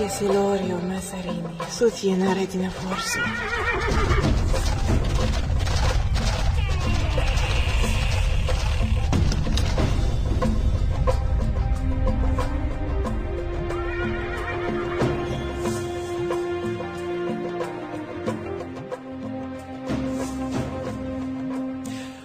che Silorio Massarini, sostiene retina forse.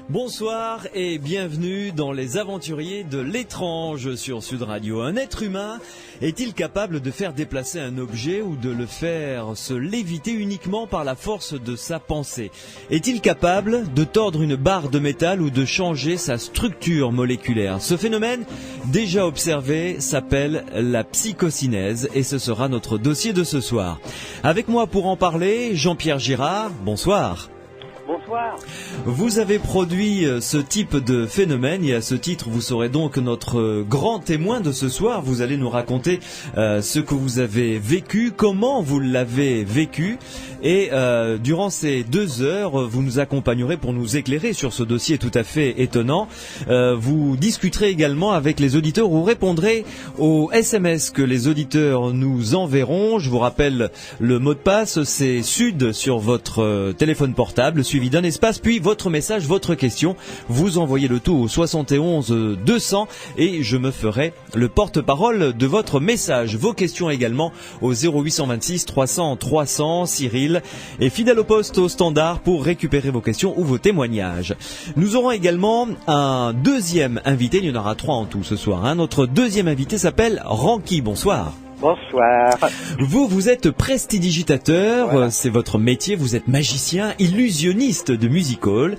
Bonsoir et bienvenue dans Les Aventuriers de l'étrange sur Sud Radio. Un être humain est-il capable de faire déplacer un objet ou de le faire se léviter uniquement par la force de sa pensée? Est-il capable de tordre une barre de métal ou de changer sa structure moléculaire? Ce phénomène, déjà observé, s'appelle la psychocinèse et ce sera notre dossier de ce soir. Avec moi pour en parler, Jean-Pierre Girard, bonsoir. Bonsoir. Vous avez produit ce type de phénomène et à ce titre vous serez donc notre grand témoin de ce soir. Vous allez nous raconter ce que vous avez vécu, comment vous l'avez vécu et durant ces 2 heures vous nous accompagnerez pour nous éclairer sur ce dossier tout à fait étonnant. Vous discuterez également avec les auditeurs ou répondrez aux SMS que les auditeurs nous enverront. Je vous rappelle le mot de passe, c'est SUD sur votre téléphone portable, suivi d'un espace, puis votre message, votre question. Vous envoyez le tout au 71 200 et je me ferai le porte-parole de votre message. Vos questions également au 0826 300 300. Cyril est fidèle au poste au standard pour récupérer vos questions ou vos témoignages. Nous aurons également un deuxième invité, il y en aura 3 en tout ce soir. Notre deuxième invité s'appelle Ranky. Bonsoir. Bonsoir. Vous êtes prestidigitateur, voilà. C'est votre métier, vous êtes magicien, illusionniste de music hall,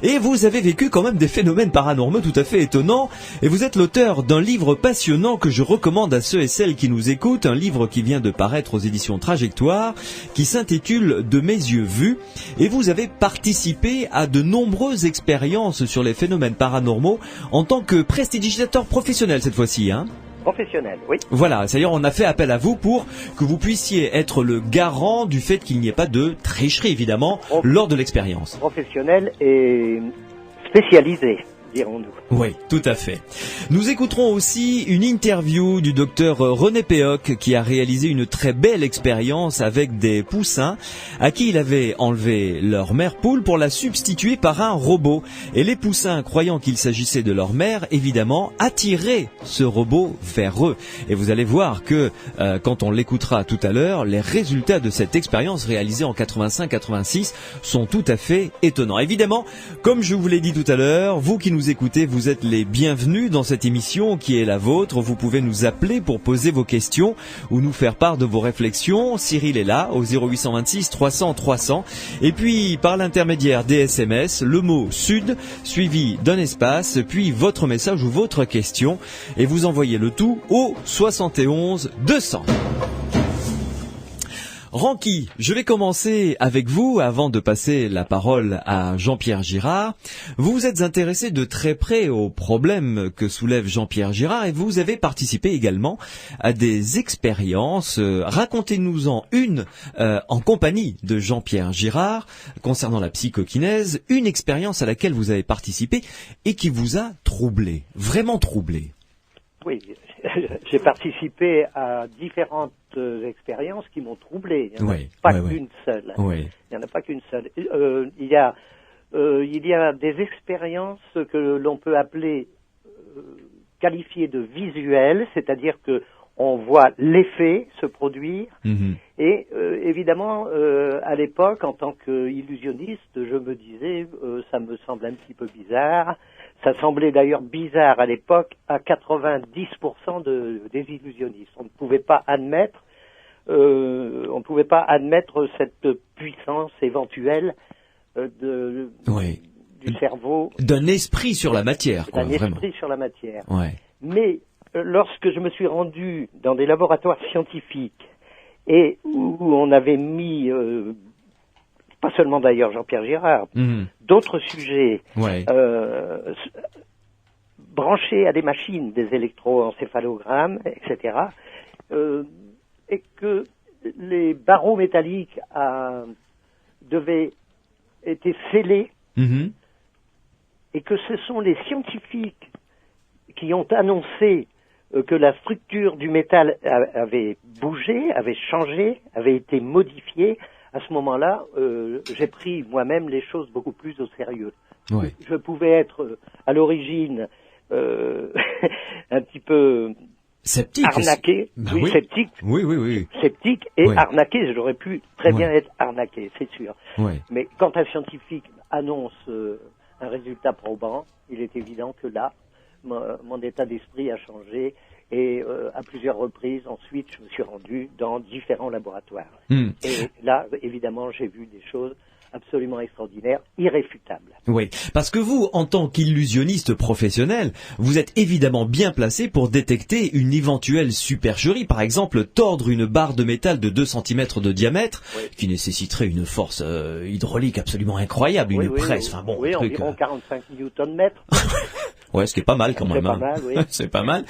et vous avez vécu quand même des phénomènes paranormaux tout à fait étonnants, et vous êtes l'auteur d'un livre passionnant que je recommande à ceux et celles qui nous écoutent, un livre qui vient de paraître aux éditions Trajectoire, qui s'intitule De mes yeux vus, et vous avez participé à de nombreuses expériences sur les phénomènes paranormaux en tant que prestidigitateur professionnel cette fois-ci, hein? Professionnel, oui. Voilà, c'est-à-dire on a fait appel à vous pour que vous puissiez être le garant du fait qu'il n'y ait pas de tricherie, évidemment, lors de l'expérience. Professionnel et spécialisé, dirons-nous. Oui, tout à fait. Nous écouterons aussi une interview du docteur René Péoc qui a réalisé une très belle expérience avec des poussins à qui il avait enlevé leur mère poule pour la substituer par un robot. Et les poussins, croyant qu'il s'agissait de leur mère, évidemment, attiraient ce robot vers eux. Et vous allez voir que quand on l'écoutera tout à l'heure, les résultats de cette expérience réalisée en 85-86 sont tout à fait étonnants. Évidemment, comme je vous l'ai dit tout à l'heure, vous qui nous écoutez, vous êtes les bienvenus dans cette émission qui est la vôtre. Vous pouvez nous appeler pour poser vos questions ou nous faire part de vos réflexions. Cyril est là au 0826 300 300. Et puis par l'intermédiaire des SMS, le mot SUD suivi d'un espace, puis votre message ou votre question. Et vous envoyez le tout au 71 200. Ranky, je vais commencer avec vous avant de passer la parole à Jean-Pierre Girard. Vous vous êtes intéressé de très près aux problèmes que soulève Jean-Pierre Girard et vous avez participé également à des expériences. Racontez-nous-en une en compagnie de Jean-Pierre Girard concernant la psychokinèse, une expérience à laquelle vous avez participé et qui vous a troublé, vraiment troublé. Oui, j'ai participé à différentes expériences qui m'ont troublé. Il n'y en a pas qu'une seule. Oui. Il n'y en a pas qu'une seule. Il y a des expériences que l'on peut appeler qualifiées de visuelles, c'est-à-dire que on voit l'effet se produire. Mm-hmm. Et évidemment, à l'époque, en tant qu'illusionniste, je me disais, ça me semble un petit peu bizarre. Ça semblait d'ailleurs bizarre à l'époque à 90% des illusionnistes. On ne pouvait pas admettre cette puissance éventuelle du cerveau. D'un esprit sur la matière. D'un esprit sur la matière. Ouais. Mais lorsque je me suis rendu dans des laboratoires scientifiques et où on avait mis pas seulement d'ailleurs Jean-Pierre Girard, d'autres sujets branchés à des machines, des électroencéphalogrammes, etc., et que les barreaux métalliques étaient scellés, et que ce sont les scientifiques qui ont annoncé que la structure du métal avait bougé, avait changé, avait été modifiée. À ce moment-là, j'ai pris moi-même les choses beaucoup plus au sérieux. Ouais. Je pouvais être à l'origine un petit peu Sceptique. arnaqué, Oui. sceptique. Oui. Sceptique et Ouais. arnaqué, j'aurais pu très bien Ouais. être arnaqué, c'est sûr. Ouais. Mais quand un scientifique annonce un résultat probant, il est évident que là, mon état d'esprit a changé et à plusieurs reprises, ensuite, je me suis rendu dans différents laboratoires. Et là, évidemment, j'ai vu des choses absolument extraordinaires, irréfutables. Oui, parce que vous, en tant qu'illusionniste professionnel, vous êtes évidemment bien placé pour détecter une éventuelle supercherie. Par exemple, tordre une barre de métal de 2 cm de diamètre, Oui. qui nécessiterait une force hydraulique absolument incroyable, une presse, enfin bon, oui, un truc... environ 45 newton-mètres. Ouais, ce qui est pas mal quand C'est même. pas hein. mal, oui. C'est pas mal.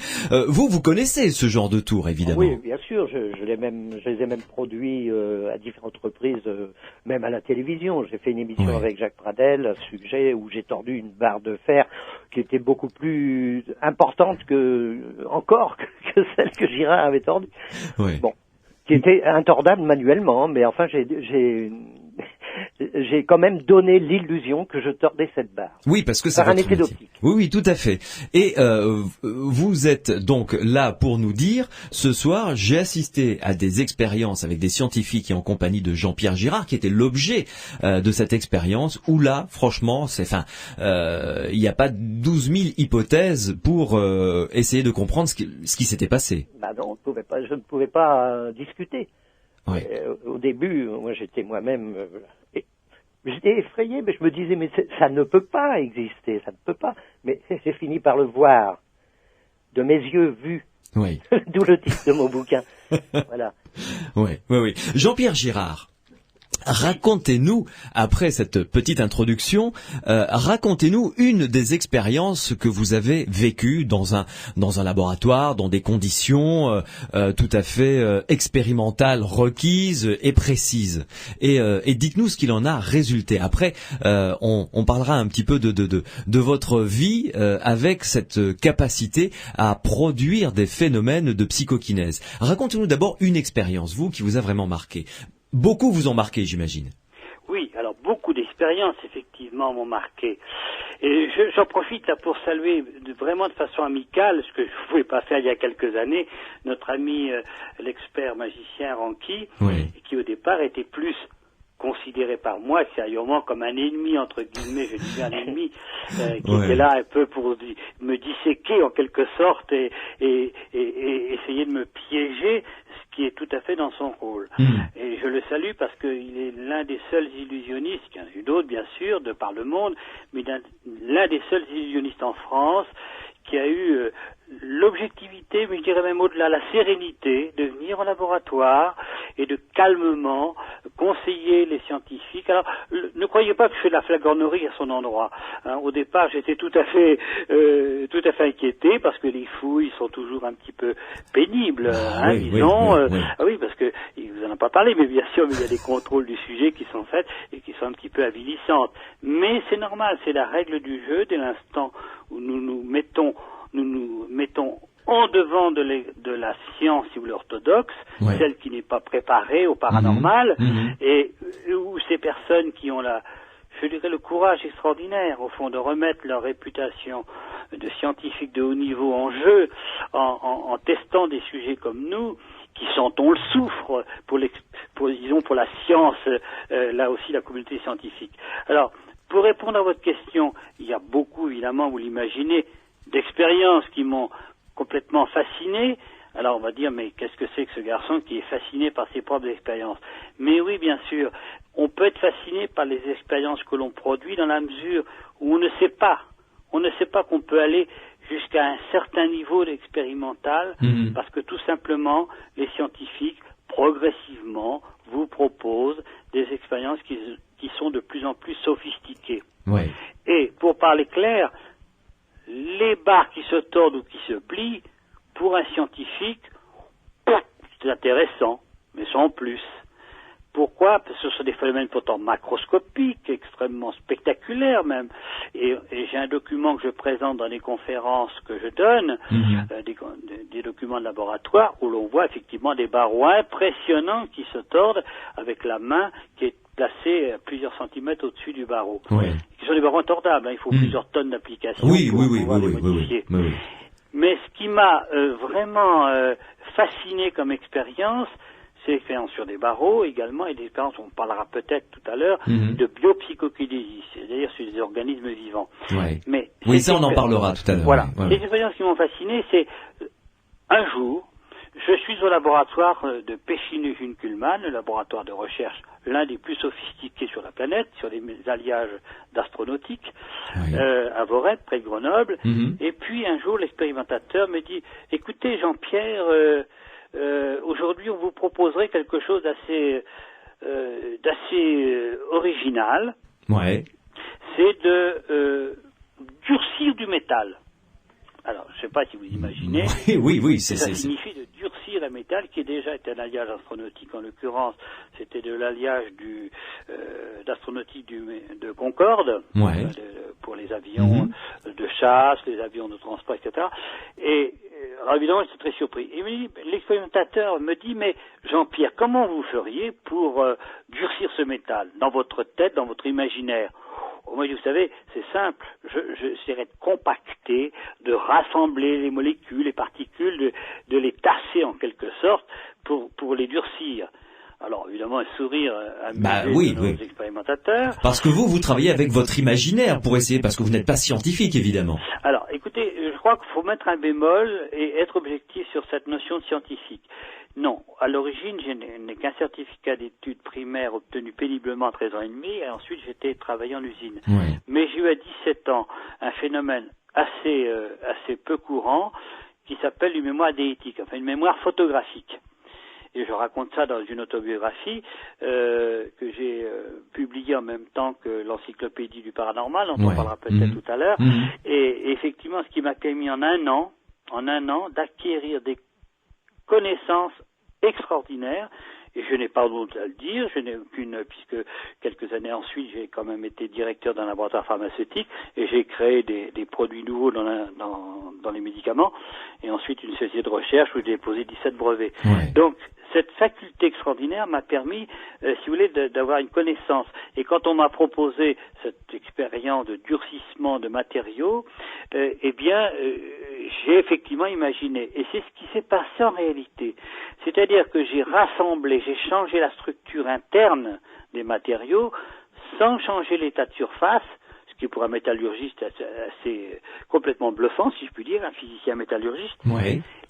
Vous connaissez ce genre de tour, évidemment. Oui, bien sûr, je les ai même produits à différentes reprises, même à la télévision. J'ai fait une émission Ouais. avec Jacques Pradel, un sujet où j'ai tordu une barre de fer qui était beaucoup plus importante que celle que Girard avait tordue. Ouais. Bon, qui était intordable manuellement, mais enfin j'ai quand même donné l'illusion que je tordais cette barre. Oui, parce que c'est Par un votre effet métier. d'optique. Oui, tout à fait. Et vous êtes donc là pour nous dire, ce soir, j'ai assisté à des expériences avec des scientifiques et en compagnie de Jean-Pierre Girard, qui était l'objet de cette expérience, où là, franchement, il n'y a pas 12 000 hypothèses pour essayer de comprendre ce qui s'était passé. Bah non, je ne pouvais pas discuter. Ouais. Au début, moi j'étais moi-même, j'étais effrayé, mais je me disais mais ça ne peut pas exister, ça ne peut pas. Mais j'ai fini par le voir, de mes yeux vus, Oui. d'où le titre de mon bouquin. Voilà. Oui. Jean-Pierre Girard. Racontez-nous, après cette petite introduction, racontez-nous une des expériences que vous avez vécues dans un laboratoire, dans des conditions tout à fait expérimentales, requises et précises. Et dites-nous ce qu'il en a résulté. Après, on parlera un petit peu de votre vie avec cette capacité à produire des phénomènes de psychokinèse. Racontez-nous d'abord une expérience, vous, qui vous a vraiment marqué. Beaucoup vous ont marqué, j'imagine. Oui, alors beaucoup d'expériences, effectivement, m'ont marqué. Et j'en profite là pour saluer vraiment de façon amicale, ce que je ne pouvais pas faire il y a quelques années, notre ami l'expert magicien Ranky, Oui. qui au départ était plus considéré par moi sérieusement comme un ennemi, entre guillemets, je dis bien un ennemi, qui était là un peu pour me disséquer en quelque sorte et essayer de me piéger, ce qui est tout à fait dans son rôle. Et je le salue parce qu'il est l'un des seuls illusionnistes, il y en a eu d'autres bien sûr, de par le monde, mais l'un des seuls illusionnistes en France qui a eu l'objectivité, mais je dirais même au-delà, la sérénité de venir au laboratoire et de calmement conseiller les scientifiques. Alors, ne croyez pas que je fais de la flagornerie à son endroit. Hein. Au départ, j'étais tout à fait inquiété parce que les fouilles sont toujours un petit peu pénibles, disons. Oui. Ah oui, parce que il vous en a pas parlé, mais bien sûr, il y a des contrôles du sujet qui sont faits et qui sont un petit peu avilissantes. Mais c'est normal, c'est la règle du jeu dès l'instant où nous nous mettons en devant de la science, si vous voulez, orthodoxe, celle qui n'est pas préparée au paranormal, et où ces personnes qui ont le courage extraordinaire, au fond, de remettre leur réputation de scientifiques de haut niveau en jeu, en testant des sujets comme nous, qui sont, on le souffre pour la science, là aussi la communauté scientifique. Alors, pour répondre à votre question, il y a beaucoup, évidemment, vous l'imaginez, d'expériences qui m'ont complètement fasciné. Alors on va dire, mais qu'est-ce que c'est que ce garçon qui est fasciné par ses propres expériences? Mais oui, bien sûr, on peut être fasciné par les expériences que l'on produit dans la mesure où on ne sait pas qu'on peut aller jusqu'à un certain niveau d'expérimental, parce que tout simplement, les scientifiques, progressivement, vous proposent des expériences qui sont de plus en plus sophistiquées. Ouais. Et pour parler clair, les barres qui se tordent ou qui se plient, pour un scientifique, c'est intéressant, mais sans plus. Pourquoi? Parce que ce sont des phénomènes pourtant macroscopiques, extrêmement spectaculaires même. Et j'ai un document que je présente dans les conférences que je donne, des documents de laboratoire, où l'on voit effectivement des barreaux impressionnants qui se tordent avec la main qui est placée à plusieurs centimètres au-dessus du barreau. Oui. Qui sont des barreaux intordables, hein. Il faut plusieurs tonnes d'applications pour pouvoir les modifier. Oui. Mais ce qui m'a vraiment fasciné comme expérience, c'est l'expérience sur des barreaux également, et des expériences, on parlera peut-être tout à l'heure, de biopsychokinésie, c'est-à-dire sur des organismes vivants. Ouais. Mais oui, ça on en parlera tout à l'heure. Voilà. Ouais. Les expériences qui m'ont fasciné, c'est un jour, je suis au laboratoire de Pechiney-Kuhlmann, le laboratoire de recherche, l'un des plus sophistiqués sur la planète, sur les alliages d'astronautiques, à Voreppe, près de Grenoble. Et puis un jour, l'expérimentateur me dit, écoutez Jean-Pierre, aujourd'hui on vous proposerait quelque chose d'assez original. Ouais. C'est de durcir du métal. Alors, je ne sais pas si vous imaginez. Oui, ça signifie de durcir un métal qui est déjà un alliage astronautique. En l'occurrence, c'était de l'alliage d'astronautique de Concorde, pour les avions de chasse, les avions de transport, etc. Et alors évidemment, j'étais très surpris. Et l'expérimentateur me dit, mais Jean-Pierre, comment vous feriez pour durcir ce métal dans votre tête, dans votre imaginaire? Moi, vous savez, c'est simple. J'essaierai de compacter, de rassembler les molécules, les particules, de les tasser en quelque sorte pour les durcir. Alors, évidemment, un sourire amusé de nos expérimentateurs. Parce que vous travaillez avec votre imaginaire pour essayer, parce que vous n'êtes pas scientifique, évidemment. Alors, écoutez, je crois qu'il faut mettre un bémol et être objectif sur cette notion de scientifique. Non, à l'origine, je n'ai qu'un certificat d'études primaires obtenu péniblement à 13 ans et demi, et ensuite j'étais travaillé en usine. Ouais. Mais j'ai eu à 17 ans un phénomène assez peu courant qui s'appelle une mémoire déitique, enfin une mémoire photographique. Et je raconte ça dans une autobiographie que j'ai publiée en même temps que l'encyclopédie du paranormal, dont on parlera peut-être tout à l'heure. Et effectivement, ce qui m'a permis en un an, d'acquérir des connaissances extraordinaires, et je n'ai pas d'autre à le dire, je n'ai aucune, puisque quelques années ensuite, j'ai quand même été directeur d'un laboratoire pharmaceutique, et j'ai créé des produits nouveaux dans les médicaments, et ensuite une société de recherche où j'ai déposé 17 brevets. Donc, cette faculté extraordinaire m'a permis, si vous voulez, d'avoir une connaissance. Et quand on m'a proposé cette expérience de durcissement de matériaux, j'ai effectivement imaginé. Et c'est ce qui s'est passé en réalité. C'est-à-dire que j'ai rassemblé, j'ai changé la structure interne des matériaux sans changer l'état de surface, ce qui pour un métallurgiste assez complètement bluffant, si je puis dire, un physicien métallurgiste.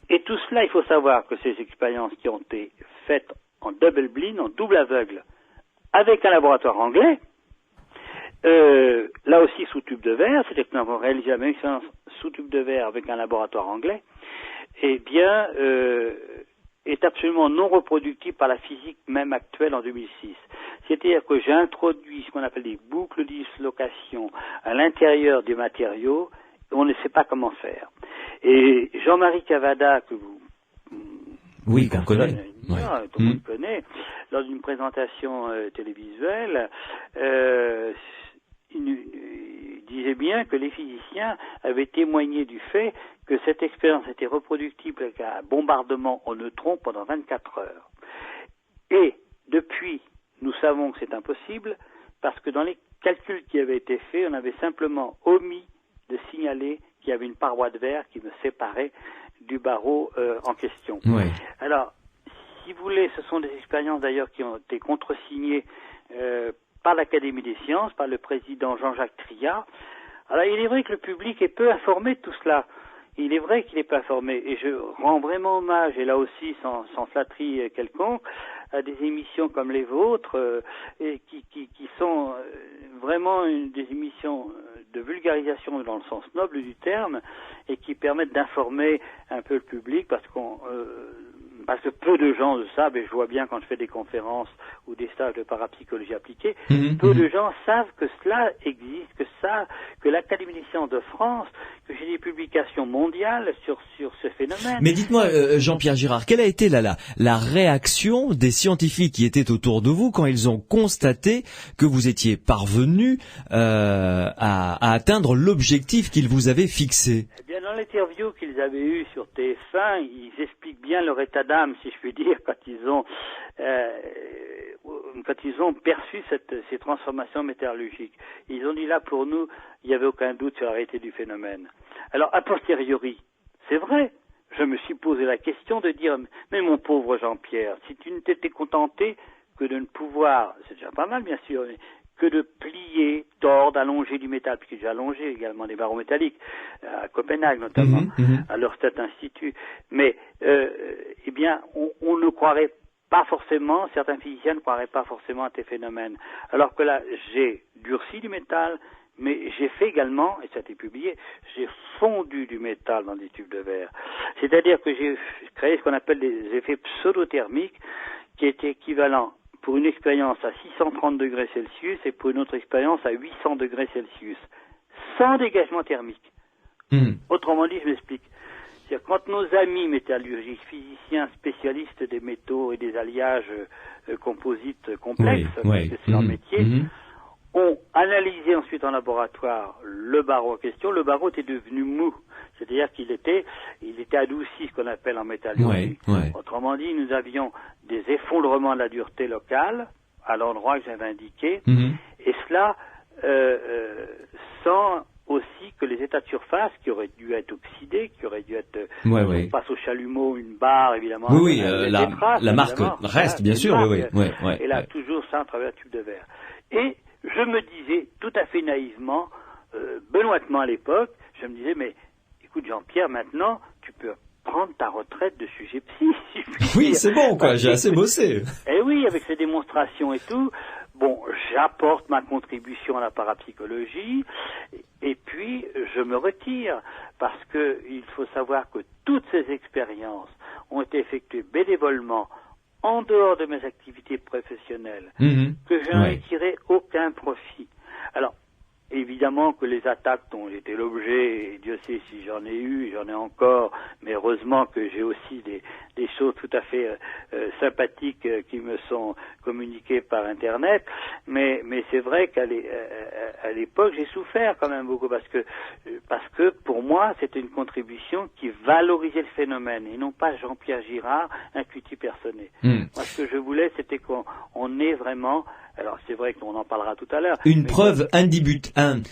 Et tout cela, il faut savoir que ces expériences qui ont été faites en double blind, en double aveugle, avec un laboratoire anglais, là aussi sous tube de verre, c'est-à-dire que nous avons réalisé la même expérience sous tube de verre avec un laboratoire anglais, est absolument non reproductible par la physique même actuelle en 2006. C'est-à-dire que j'ai introduit ce qu'on appelle des boucles de dislocation à l'intérieur des matériaux, et on ne sait pas comment faire. Et Jean-Marie Cavada, que vous... qu'on connaît. Tout le monde connaît, lors d'une présentation télévisuelle, il disait bien que les physiciens avaient témoigné du fait que cette expérience était reproductible avec un bombardement en neutrons pendant 24 heures. Et depuis, nous savons que c'est impossible parce que dans les calculs qui avaient été faits, on avait simplement omis de signaler qu'il y avait une paroi de verre qui me séparait du barreau en question. Alors, si vous voulez, ce sont des expériences d'ailleurs qui ont été contresignées par l'Académie des sciences, par le président Jean-Jacques Triat. Alors, il est vrai que le public est peu informé de tout cela. Il est vrai qu'il n'est pas informé. Et je rends vraiment hommage, et là aussi sans flatterie quelconque, à des émissions comme les vôtres, et qui sont vraiment des émissions de vulgarisation dans le sens noble du terme, et qui permettent d'informer un peu le public, parce qu'on parce que peu de gens le savent, et je vois bien quand je fais des conférences ou des stages de parapsychologie appliquée, peu de gens savent que cela existe, que l'Académie des sciences de France, que j'ai des publications mondiales sur ce phénomène. Mais dites-moi, Jean-Pierre Girard, quelle a été la réaction des scientifiques qui étaient autour de vous quand ils ont constaté que vous étiez parvenu à atteindre l'objectif qu'ils vous avaient fixé? Eh bien, dans l'interview qu'ils avaient eue sur TF1, ils expliquent bien leur état d'âme, si je puis dire, quand ils ont perçu ces transformations météorologiques. Ils ont dit là, pour nous, il n'y avait aucun doute sur la réalité du phénomène. Alors, a posteriori, c'est vrai, je me suis posé la question de dire, mais mon pauvre Jean-Pierre, si tu ne t'étais contenté que de ne pouvoir, c'est déjà pas mal bien sûr, mais que de plier, tordre, allonger du métal, puisque j'ai allongé également des barreaux métalliques, à Copenhague notamment, à l'Ørsted Institut, mais eh bien, on ne croirait pas forcément, certains physiciens ne croiraient pas forcément à tes phénomènes. Alors que là, j'ai durci du métal, mais j'ai fait également, et ça a été publié, j'ai fondu du métal dans des tubes de verre. C'est-à-dire que j'ai créé ce qu'on appelle des effets pseudo-thermiques, qui étaient équivalents pour une expérience à 630 degrés Celsius et pour une autre expérience à 800 degrés Celsius, sans dégagement thermique. Autrement dit, je m'explique. C'est-à-dire, quand nos amis métallurgistes, physiciens, spécialistes des métaux et des alliages composites complexes, parce que c'est leur métier, ont analysé ensuite en laboratoire le barreau en question. Le barreau était devenu mou, c'est-à-dire qu'il était adouci, ce qu'on appelle en métallurgie. Autrement dit, nous avions des effondrements de la dureté locale à l'endroit que j'avais indiqué, et cela sans aussi que les états de surface qui auraient dû être oxydés, qui auraient dû être on passe au chalumeau une barre évidemment, la marque reste bien sûr, et là toujours ça à travers un tube de verre. Et je me disais tout à fait naïvement, benoîtement à l'époque, je me disais, mais écoute Jean-Pierre, maintenant tu peux prendre ta retraite de sujet psy, si je puis Oui, dire. c'est bon, quoi, j'ai assez bossé. Eh oui, avec ces démonstrations et tout, bon, j'apporte ma contribution à la parapsychologie, et puis je me retire, parce que il faut savoir que toutes ces expériences ont été effectuées bénévolement, en dehors de mes activités professionnelles, que je n'en ai tiré aucun profit. Alors, évidemment que les attaques dont j'étais l'objet, et Dieu sait si j'en ai eu, j'en ai encore, mais heureusement que j'ai aussi des choses tout à fait sympathiques qui me sont communiquées par Internet, mais c'est vrai qu'à l'époque j'ai souffert quand même beaucoup parce que pour moi c'était une contribution qui valorisait le phénomène et non pas Jean-Pierre Girard, un cutie personné. Moi ce que je voulais c'était qu'on ait vraiment, alors c'est vrai qu'on en parlera tout à l'heure. Une preuve indubitable.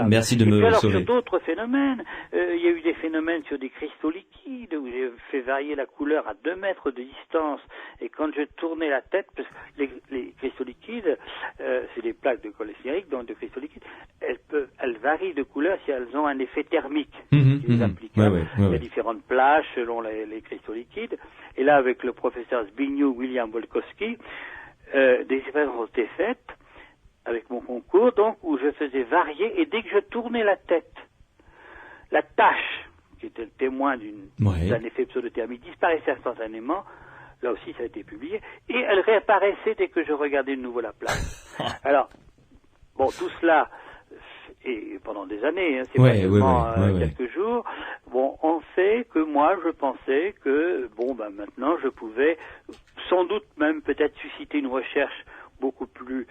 Merci de me sauver. Sur d'autres phénomènes, il y a eu des phénomènes sur des cristaux liquides où j'ai fait varier la couleur à 2 mètres de distance. Et quand je tournais la tête, parce que les cristaux liquides, c'est des plaques de cholestérique, donc de cristaux liquides, elles varient de couleur si elles ont un effet thermique qui les applique. Il y a différentes plages selon les cristaux liquides. Et là, avec le professeur Zbigniew William Wolkowski, des expériences ont été faites avec mon concours, donc, où je faisais varier, et dès que je tournais la tête, la tache, qui était le témoin d'un effet pseudo-thermique, disparaissait instantanément. Là aussi, ça a été publié, et elle réapparaissait dès que je regardais de nouveau la place. Alors, bon, tout cela, et pendant des années, c'est pas seulement quelques jours, bon, on fait que moi, je pensais que, maintenant, je pouvais, sans doute même peut-être susciter une recherche beaucoup plus,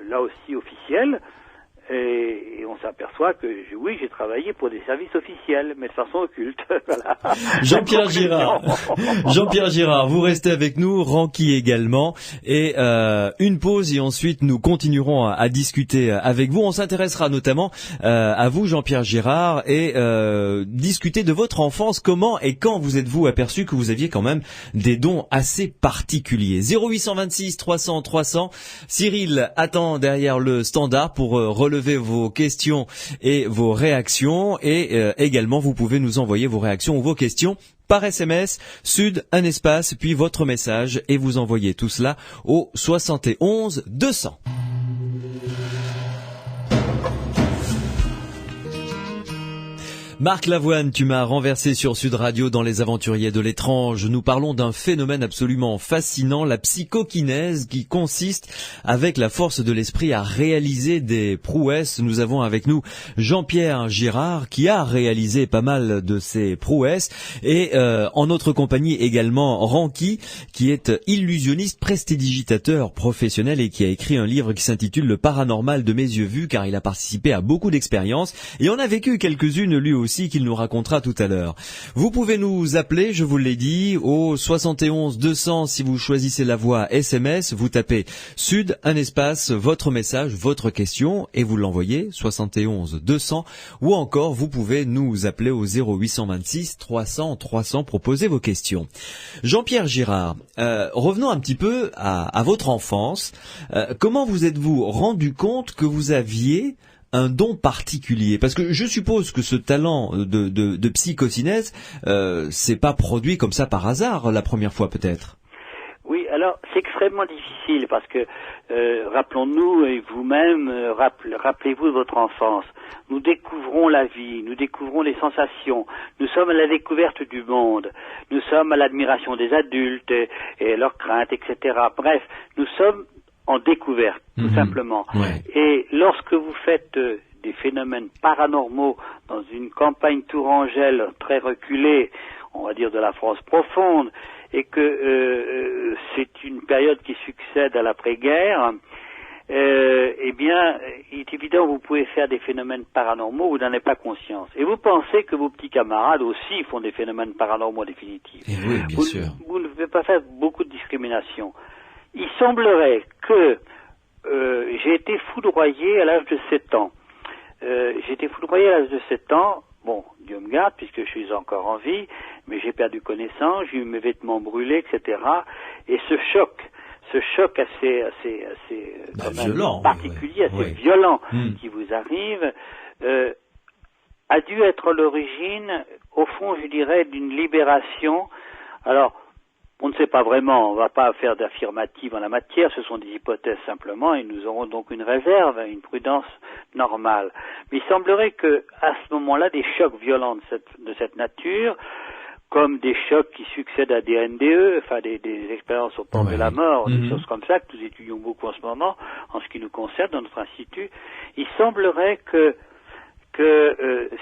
là aussi, officielle, et on s'aperçoit que, oui, j'ai travaillé pour des services officiels, mais de façon occulte. Voilà. Jean-Pierre Girard, vous restez avec nous, Ranky également, et une pause, et ensuite nous continuerons à discuter avec vous. On s'intéressera notamment à vous, Jean-Pierre Girard, et discuter de votre enfance. Comment et quand vous êtes-vous aperçu que vous aviez quand même des dons assez particuliers? 0826 300 300. Cyril attend derrière le standard pour relever vos questions et vos réactions, et également vous pouvez nous envoyer vos réactions ou vos questions par SMS, Sud, un espace, puis votre message, et vous envoyez tout cela au 71 200. Marc Lavoine, tu m'as renversé sur Sud Radio dans Les Aventuriers de l'étrange. Nous parlons d'un phénomène absolument fascinant, la psychokinèse, qui consiste, avec la force de l'esprit, à réaliser des prouesses. Nous avons avec nous Jean-Pierre Girard, qui a réalisé pas mal de ces prouesses, et en notre compagnie également Ranky, qui est illusionniste, prestidigitateur professionnel et qui a écrit un livre qui s'intitule Le paranormal de mes yeux vus, car il a participé à beaucoup d'expériences et on a vécu quelques-unes lui aussi qu'il nous racontera tout à l'heure. Vous pouvez nous appeler, je vous l'ai dit, au 71 200 si vous choisissez la voie SMS, vous tapez Sud, un espace, votre message, votre question et vous l'envoyez 71 200 ou encore vous pouvez nous appeler au 0826 300 300, proposer vos questions. Jean-Pierre Girard, revenons un petit peu à votre enfance. Comment vous êtes-vous rendu compte que vous aviez un don particulier? Parce que je suppose que ce talent de psychokinèse, c'est pas produit comme ça par hasard la première fois peut-être. Oui, alors c'est extrêmement difficile parce que rappelons-nous et vous-même, rappelez-vous de votre enfance. Nous découvrons la vie, nous découvrons les sensations, nous sommes à la découverte du monde, nous sommes à l'admiration des adultes et leurs craintes, etc. Bref, nous sommes en découverte, tout simplement. Ouais. Et lorsque vous faites des phénomènes paranormaux dans une campagne tourangelle très reculée, on va dire de la France profonde, et que c'est une période qui succède à l'après-guerre, eh bien, il est évident que vous pouvez faire des phénomènes paranormaux, vous n'en avez pas conscience. Et vous pensez que vos petits camarades aussi font des phénomènes paranormaux définitifs. Et oui, bien sûr. Vous ne pouvez pas faire beaucoup de discrimination. Il semblerait que j'ai été foudroyé à l'âge de 7 ans. J'ai été foudroyé à l'âge de 7 ans, bon, Dieu me garde, puisque je suis encore en vie, mais j'ai perdu connaissance, j'ai eu mes vêtements brûlés, etc. Et ce choc assez violent, particulier, assez violent qui vous arrive, a dû être l'origine, au fond, je dirais, d'une libération. Alors, on ne sait pas vraiment, on ne va pas faire d'affirmative en la matière, ce sont des hypothèses simplement, et nous aurons donc une réserve, une prudence normale. Mais il semblerait que, à ce moment-là, des chocs violents de cette nature, comme des chocs qui succèdent à des NDE, enfin des expériences au port de la mort, des choses comme ça, que nous étudions beaucoup en ce moment, en ce qui nous concerne, dans notre institut, il semblerait que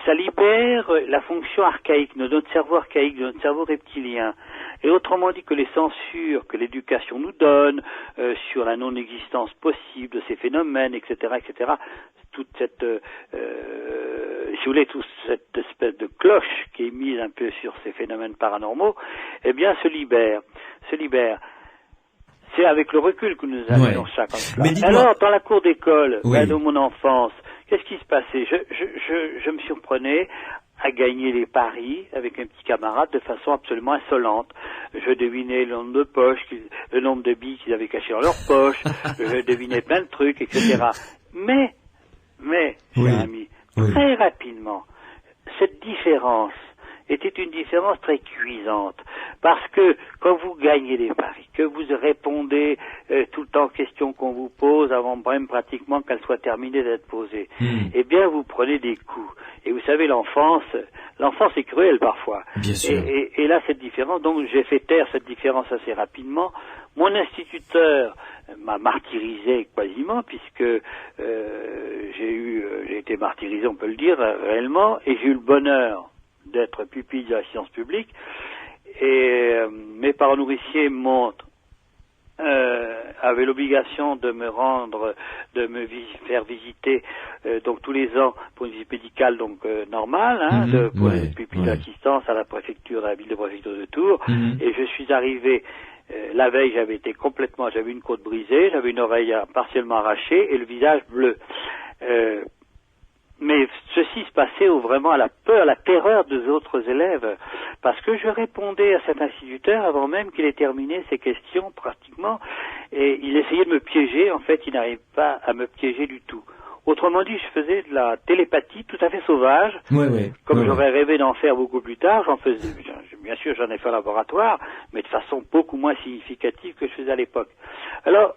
ça libère la fonction archaïque de notre cerveau archaïque, de notre cerveau reptilien. Et autrement dit que les censures que l'éducation nous donne sur la non-existence possible de ces phénomènes, etc., toute cette, si vous voulez, toute cette espèce de cloche qui est mise un peu sur ces phénomènes paranormaux, eh bien, se libère. C'est avec le recul que nous avons ça comme ça. Alors, dans la cour d'école, de mon enfance, qu'est-ce qui se passait? Je me surprenais à gagner les paris avec un petit camarade de façon absolument insolente. Je devinais le nombre de poches, le nombre de billes qu'ils avaient cachés dans leur poche, je devinais plein de trucs, etc. Mais, cher ami, très rapidement, cette différence était une différence très cuisante. Parce que quand vous gagnez des paris, que vous répondez tout le temps aux questions qu'on vous pose avant même pratiquement qu'elles soient terminées d'être posées, eh bien vous prenez des coups. Et vous savez, l'enfance est cruelle parfois. Bien sûr. Et là, cette différence, donc j'ai fait taire cette différence assez rapidement. Mon instituteur m'a martyrisé quasiment, puisque j'ai été martyrisé, on peut le dire, réellement, et j'ai eu le bonheur d'être pupille de la science publique, et mes parents nourriciers avaient l'obligation de me faire visiter donc tous les ans pour une visite médicale donc normale, pour une pupille d'assistance à la préfecture, à la ville de préfecture de Tours, et je suis arrivé la veille, j'avais une côte brisée, j'avais une oreille partiellement arrachée et le visage bleu. Mais ceci se passait vraiment à la peur, à la terreur des autres élèves, parce que je répondais à cet instituteur avant même qu'il ait terminé ses questions pratiquement, et il essayait de me piéger. En fait, il n'arrive pas à me piéger du tout. Autrement dit, je faisais de la télépathie tout à fait sauvage, comme j'aurais rêvé d'en faire beaucoup plus tard. Bien sûr, j'en ai fait un laboratoire, mais de façon beaucoup moins significative que je faisais à l'époque. Alors,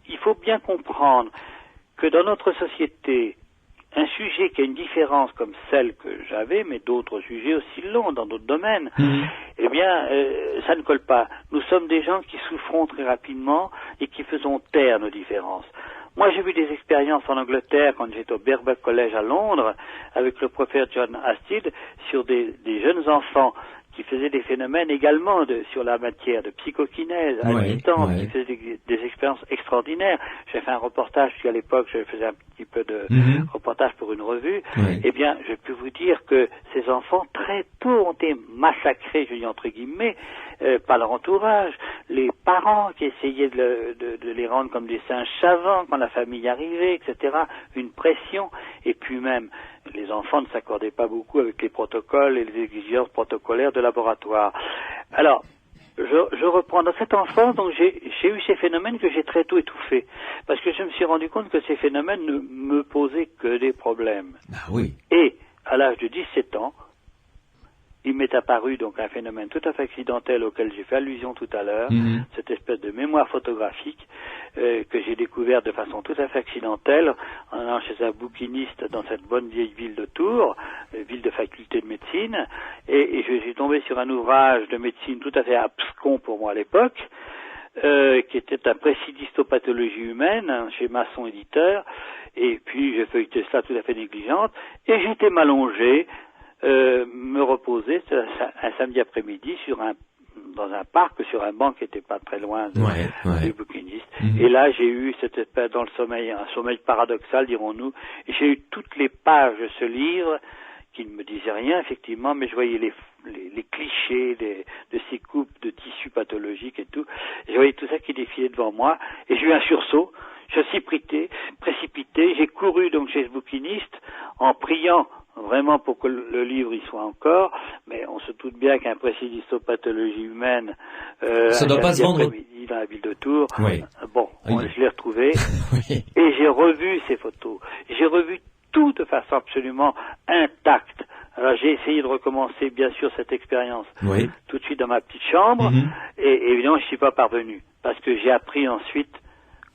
il faut bien comprendre que dans notre société, un sujet qui a une différence comme celle que j'avais, mais d'autres sujets aussi longs dans d'autres domaines, eh bien, ça ne colle pas. Nous sommes des gens qui souffrons très rapidement et qui faisons taire nos différences. Moi, j'ai vu des expériences en Angleterre quand j'étais au Birkbeck College à Londres avec le professeur John Hastid sur des jeunes enfants qui faisaient des phénomènes également sur la matière de psychokinèse à distance, qui faisaient des expériences extraordinaires. J'ai fait un reportage, puis à l'époque je faisais un petit peu de reportage pour une revue. Eh bien, je peux vous dire que ces enfants très tôt ont été massacrés, je dis entre guillemets, par leur entourage. Les parents qui essayaient de les rendre comme des singes savants quand la famille arrivait, etc. Une pression, et puis même les enfants ne s'accordaient pas beaucoup avec les protocoles et les exigences protocolaires de laboratoire. Alors, je reprends. Dans cette enfance, donc j'ai eu ces phénomènes que j'ai très tôt étouffés, parce que je me suis rendu compte que ces phénomènes ne me posaient que des problèmes. Ah oui. Et à l'âge de 17 ans, il m'est apparu donc un phénomène tout à fait accidentel auquel j'ai fait allusion tout à l'heure, cette espèce de mémoire photographique que j'ai découvert de façon tout à fait accidentelle en allant chez un bouquiniste dans cette bonne vieille ville de Tours, ville de faculté de médecine, et je suis tombé sur un ouvrage de médecine tout à fait abscon pour moi à l'époque, qui était un précis d'histopathologie humaine, chez Masson éditeur, et puis j'ai feuilleté cela tout à fait négligente, et j'étais m'allonger, me reposer un samedi après-midi dans un parc, sur un banc qui n'était pas très loin du bouquiniste. Et là, j'ai eu cette espèce dans le sommeil, un sommeil paradoxal, dirons-nous, et j'ai eu toutes les pages de ce livre qui ne me disaient rien, effectivement, mais je voyais les clichés de ces coupes de tissus pathologiques et tout. Je voyais tout ça qui défilait devant moi, et j'ai eu un sursaut. Je suis précipité, j'ai couru donc chez ce bouquiniste en priant vraiment pour que le livre y soit encore, mais on se doute bien qu'un précis d'histopathologie humaine ça doit pas se vendre dans la ville de Tours. Bon, oui. Je l'ai retrouvé et j'ai revu ces photos. J'ai revu tout de façon absolument intacte. Alors j'ai essayé de recommencer bien sûr cette expérience tout de suite dans ma petite chambre et évidemment je suis pas parvenu parce que j'ai appris ensuite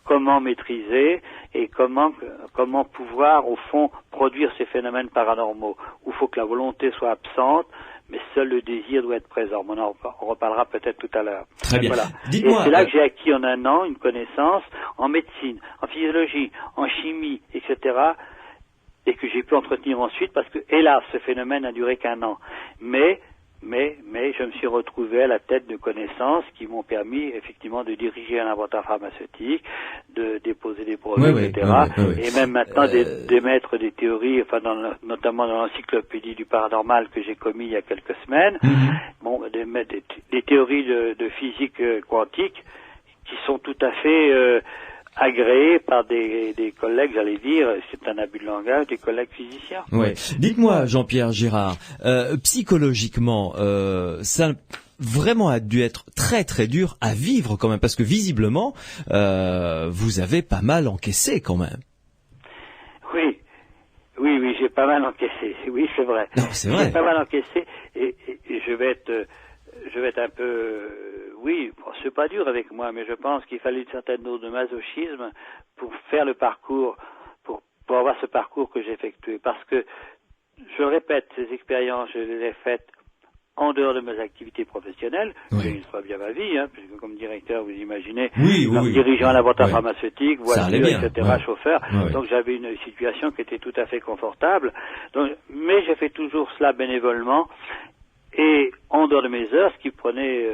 comment maîtriser et comment pouvoir, au fond, produire ces phénomènes paranormaux, où il faut que la volonté soit absente, mais seul le désir doit être présent. On en reparlera peut-être tout à l'heure. Très bien. Voilà. Dites-moi, et c'est là que j'ai acquis en un an une connaissance en médecine, en physiologie, en chimie, etc., et que j'ai pu entretenir ensuite, parce que, hélas, ce phénomène n'a duré qu'un an. Mais je me suis retrouvé à la tête de connaissances qui m'ont permis effectivement de diriger un laboratoire pharmaceutique, de déposer des brevets, etc. Et même maintenant d'émettre des théories, enfin notamment dans l'encyclopédie du paranormal que j'ai commis il y a quelques semaines, d'émettre des théories de physique quantique qui sont tout à fait agréés par des collègues, j'allais dire, c'est un abus de langage, des collègues physiciens. Dites-moi, Jean-Pierre Girard, psychologiquement, ça vraiment a dû être très très dur à vivre quand même, parce que visiblement, vous avez pas mal encaissé quand même. Oui, j'ai pas mal encaissé. Oui, c'est vrai. Non, c'est vrai. J'ai pas mal encaissé et je vais être un peu... Oui, bon, c'est pas dur avec moi, mais je pense qu'il fallait une certaine dose de masochisme pour faire le parcours, pour avoir ce parcours que j'ai effectué. Parce que, je le répète, ces expériences, je les ai faites en dehors de mes activités professionnelles. J'ai une fois bien ma vie, puisque comme directeur, vous imaginez, dirigeant un laboratoire pharmaceutique, voiture, etc., chauffeur. Donc j'avais une situation qui était tout à fait confortable. Donc, mais j'ai fait toujours cela bénévolement. Et en dehors de mes heures, ce qui prenait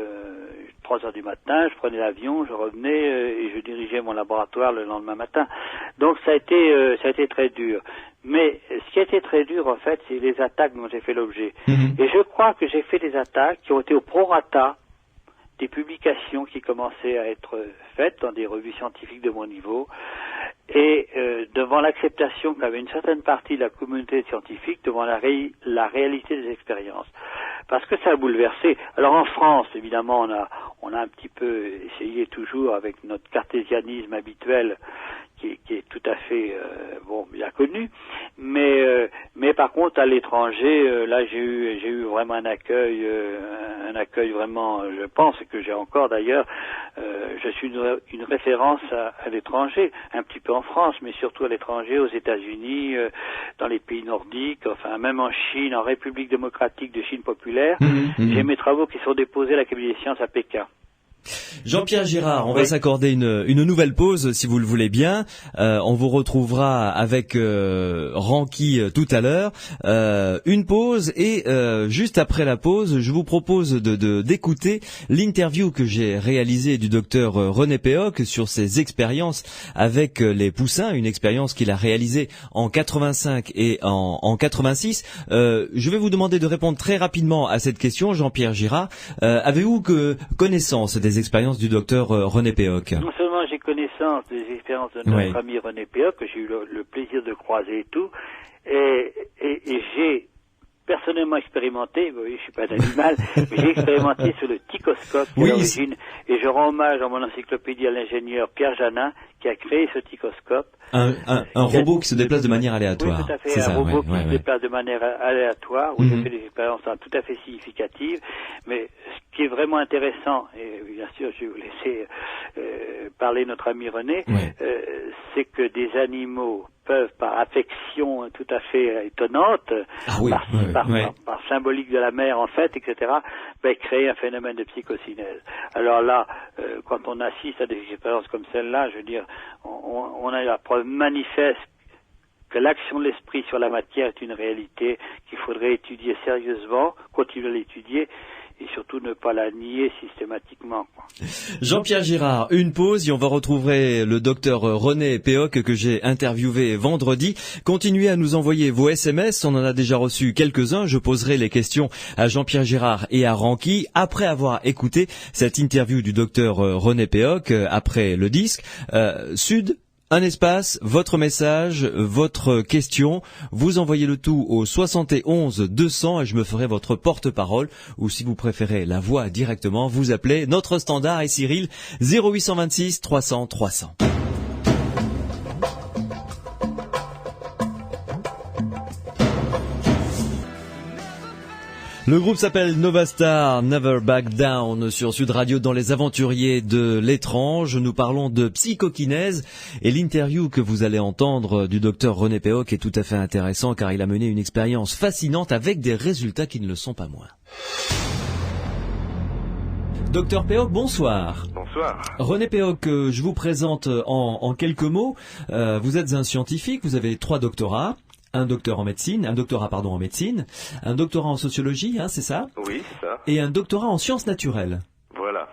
3 heures du matin, je prenais l'avion, je revenais et je dirigeais mon laboratoire le lendemain matin. Donc ça a été très dur. Mais ce qui a été très dur, en fait, c'est les attaques dont j'ai fait l'objet. Et je crois que j'ai fait des attaques qui ont été au prorata des publications qui commençaient à être faites dans des revues scientifiques de mon niveau, et devant l'acceptation qu'avait une certaine partie de la communauté scientifique devant la réalité des expériences. Parce que ça a bouleversé. Alors en France, évidemment, on a un petit peu essayé toujours avec notre cartésianisme habituel qui est tout à fait bien connu, mais par contre à l'étranger, là j'ai eu vraiment un accueil vraiment, je pense que j'ai encore d'ailleurs, je suis une référence à l'étranger, un petit peu en France, mais surtout à l'étranger, aux États-Unis, dans les pays nordiques, enfin même en Chine, en République démocratique de Chine populaire. J'ai mes travaux qui sont déposés à l'Académie des sciences à Pékin. Jean-Pierre Girard, on va s'accorder une nouvelle pause si vous le voulez bien. On vous retrouvera avec Ranky tout à l'heure. Une pause et juste après la pause, je vous propose d'écouter l'interview que j'ai réalisée du docteur René Péoc sur ses expériences avec les poussins, une expérience qu'il a réalisée en 85 et en 86. Je vais vous demander de répondre très rapidement à cette question, Jean-Pierre Girard. Avez-vous connaissance des expériences du docteur René Péoc? Non seulement j'ai connaissance des expériences de notre ami René Péoc, que j'ai eu le plaisir de croiser et tout, et j'ai personnellement expérimenté, vous voyez, je suis pas un animal, mais j'ai expérimenté sur le ticoscope à l'origine, et je rends hommage dans mon encyclopédie à l'ingénieur Pierre Janin, qui a créé ce ticoscope. Un robot qui se déplace de manière aléatoire. Oui, tout à fait, un robot qui se déplace de manière aléatoire, où j'ai fait des expériences tout à fait significatives, mais ce qui est vraiment intéressant, et bien sûr je vais vous laisser parler notre ami René, c'est que des animaux peuvent, par affection tout à fait étonnante, par symbolique de la mère en fait, etc., créer un phénomène de psychocinèse. Alors là, quand on assiste à des expériences comme celle-là, je veux dire, on a la preuve manifeste que l'action de l'esprit sur la matière est une réalité qu'il faudrait étudier sérieusement, continuer à l'étudier, et surtout ne pas la nier systématiquement. Jean-Pierre Girard, une pause et on va retrouver le docteur René Péoc que j'ai interviewé vendredi. Continuez à nous envoyer vos SMS, on en a déjà reçu quelques-uns. Je poserai les questions à Jean-Pierre Girard et à Ranky après avoir écouté cette interview du docteur René Péoc après le disque. Sud, un espace, votre message, votre question, vous envoyez le tout au 71 200 et je me ferai votre porte-parole, ou si vous préférez la voix directement, vous appelez notre standard et Cyril 0826 300 300. Le groupe s'appelle Novastar, Never Back Down sur Sud Radio dans les aventuriers de l'étrange. Nous parlons de psychokinèse et l'interview que vous allez entendre du docteur René Péoc est tout à fait intéressant car il a mené une expérience fascinante avec des résultats qui ne le sont pas moins. Docteur Péoc, bonsoir. Bonsoir. René Péoc, je vous présente en quelques mots. Vous êtes un scientifique, vous avez 3 doctorats. Un doctorat en médecine, un doctorat en sociologie, c'est ça? Oui, c'est ça. Et un doctorat en sciences naturelles. Voilà.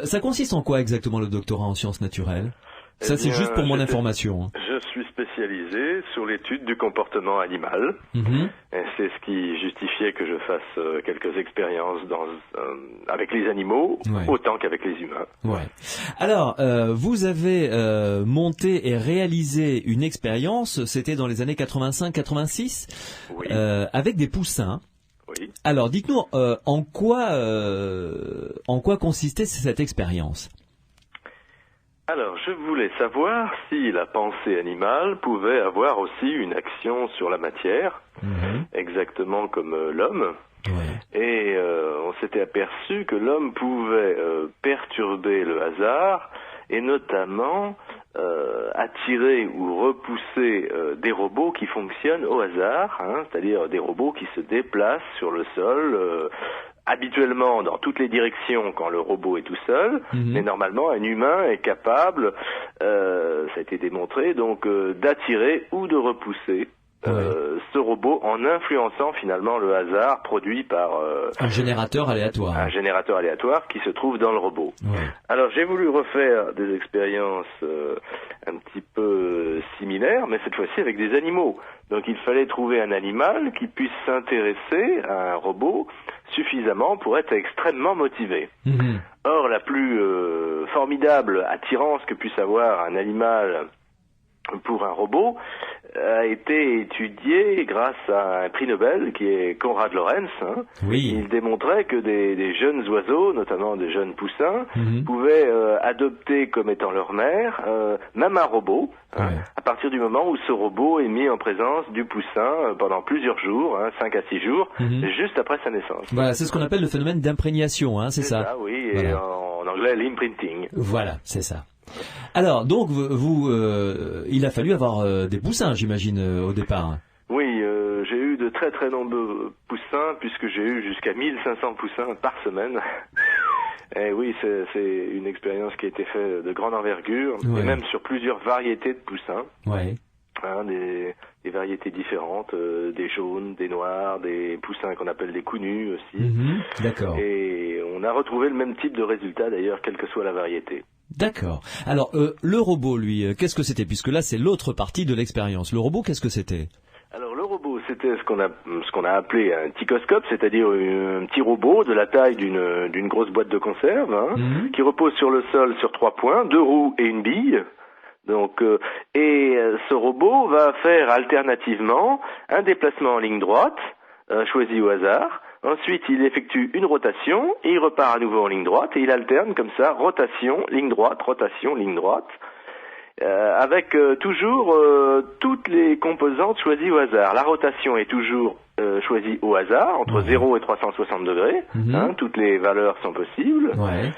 Ça consiste en quoi exactement le doctorat en sciences naturelles? Ça, c'est juste pour mon information. Je suis spécialisé sur l'étude du comportement animal. Et c'est ce qui justifiait que je fasse quelques expériences avec les animaux, autant qu'avec les humains. Alors, vous avez monté et réalisé une expérience, c'était dans les années 85-86, avec des poussins. Oui. Alors, dites-nous, en quoi consistait cette expérience? Alors, je voulais savoir si la pensée animale pouvait avoir aussi une action sur la matière, exactement comme l'homme. Et on s'était aperçu que l'homme pouvait perturber le hasard et notamment attirer ou repousser des robots qui fonctionnent au hasard, c'est-à-dire des robots qui se déplacent sur le sol habituellement dans toutes les directions quand le robot est tout seul, mais normalement un humain est capable, ça a été démontré, donc d'attirer ou de repousser ce robot en influençant finalement le hasard produit par un générateur aléatoire. Un générateur aléatoire qui se trouve dans le robot. Alors j'ai voulu refaire des expériences un petit peu similaires, mais cette fois-ci avec des animaux. Donc il fallait trouver un animal qui puisse s'intéresser à un robot suffisamment pour être extrêmement motivé. Or la plus formidable attirance que puisse avoir un animal pour un robot, a été étudié grâce à un prix Nobel qui est Konrad Lorenz. Oui. Il démontrait que des jeunes oiseaux, notamment des jeunes poussins, pouvaient adopter comme étant leur mère même un robot, à partir du moment où ce robot est mis en présence du poussin pendant plusieurs jours, 5 à 6 jours, juste après sa naissance. Voilà, c'est ce qu'on appelle le phénomène d'imprégnation, c'est ça. Oui, voilà. Et en anglais l'imprinting. Voilà, c'est ça. Alors, donc, il a fallu avoir des poussins, j'imagine, au départ. Oui, j'ai eu de très très nombreux poussins, puisque j'ai eu jusqu'à 1500 poussins par semaine. Et oui, c'est une expérience qui a été faite de grande envergure, et même sur plusieurs variétés de poussins. Ouais. Des variétés différentes, des jaunes, des noirs, des poussins qu'on appelle des counus aussi. D'accord. Et on a retrouvé le même type de résultat d'ailleurs, quelle que soit la variété. D'accord. Alors, le robot, lui, qu'est-ce que c'était? Puisque là, c'est l'autre partie de l'expérience. Le robot, qu'est-ce que c'était? Alors, le robot, c'était ce qu'on a appelé un ticoscope, c'est-à-dire un petit robot de la taille d'une grosse boîte de conserve, qui repose sur le sol sur 3 points, 2 roues et une bille. Donc, ce robot va faire alternativement un déplacement en ligne droite, choisi au hasard. Ensuite, il effectue une rotation et il repart à nouveau en ligne droite et il alterne comme ça, rotation, ligne droite, avec toujours toutes les composantes choisies au hasard. La rotation est toujours choisie au hasard, entre 0 et 360 degrés, toutes les valeurs sont possibles. Ouais.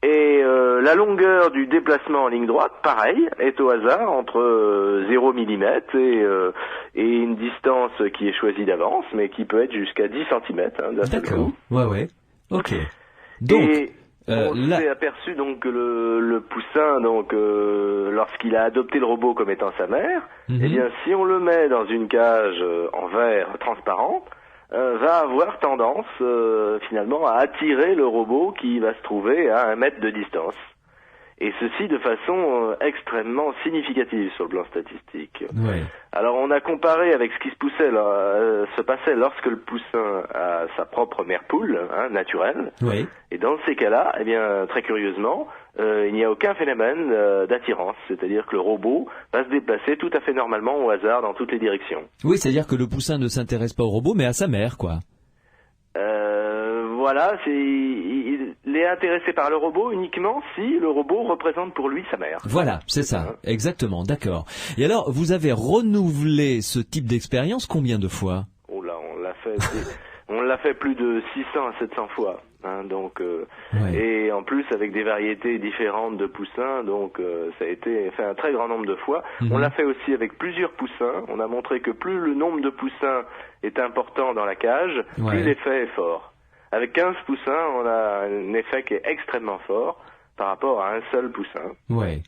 Et la longueur du déplacement en ligne droite, pareil, est au hasard entre 0 mm et une distance qui est choisie d'avance, mais qui peut être jusqu'à 10 cm d'un seul coup. Ouais. Ok. Donc, on s'est aperçu donc que le poussin, lorsqu'il a adopté le robot comme étant sa mère, eh bien, si on le met dans une cage en verre transparent, va avoir tendance finalement à attirer le robot qui va se trouver à 1 mètre de distance. Et ceci de façon extrêmement significative sur le plan statistique. Ouais. Alors on a comparé avec ce qui se passait lorsque le poussin a sa propre mère poule, naturelle. Ouais. Et dans ces cas-là, eh bien très curieusement, il n'y a aucun phénomène d'attirance, c'est-à-dire que le robot va se déplacer tout à fait normalement au hasard dans toutes les directions. Oui, c'est-à-dire que le poussin ne s'intéresse pas au robot, mais à sa mère, quoi. Voilà, il est intéressé par le robot uniquement si le robot représente pour lui sa mère. Voilà, c'est ça, exactement, d'accord. Et alors, vous avez renouvelé ce type d'expérience combien de fois? Oh là, on l'a fait plus de 600 à 700 fois. Et en plus avec des variétés différentes de poussins, donc ça a été fait un très grand nombre de fois. On l'a fait aussi avec plusieurs poussins. On a montré que plus le nombre de poussins est important dans la cage, plus l'effet est fort. Avec 15 poussins, on a un effet qui est extrêmement fort par rapport à un seul poussin. Ouais.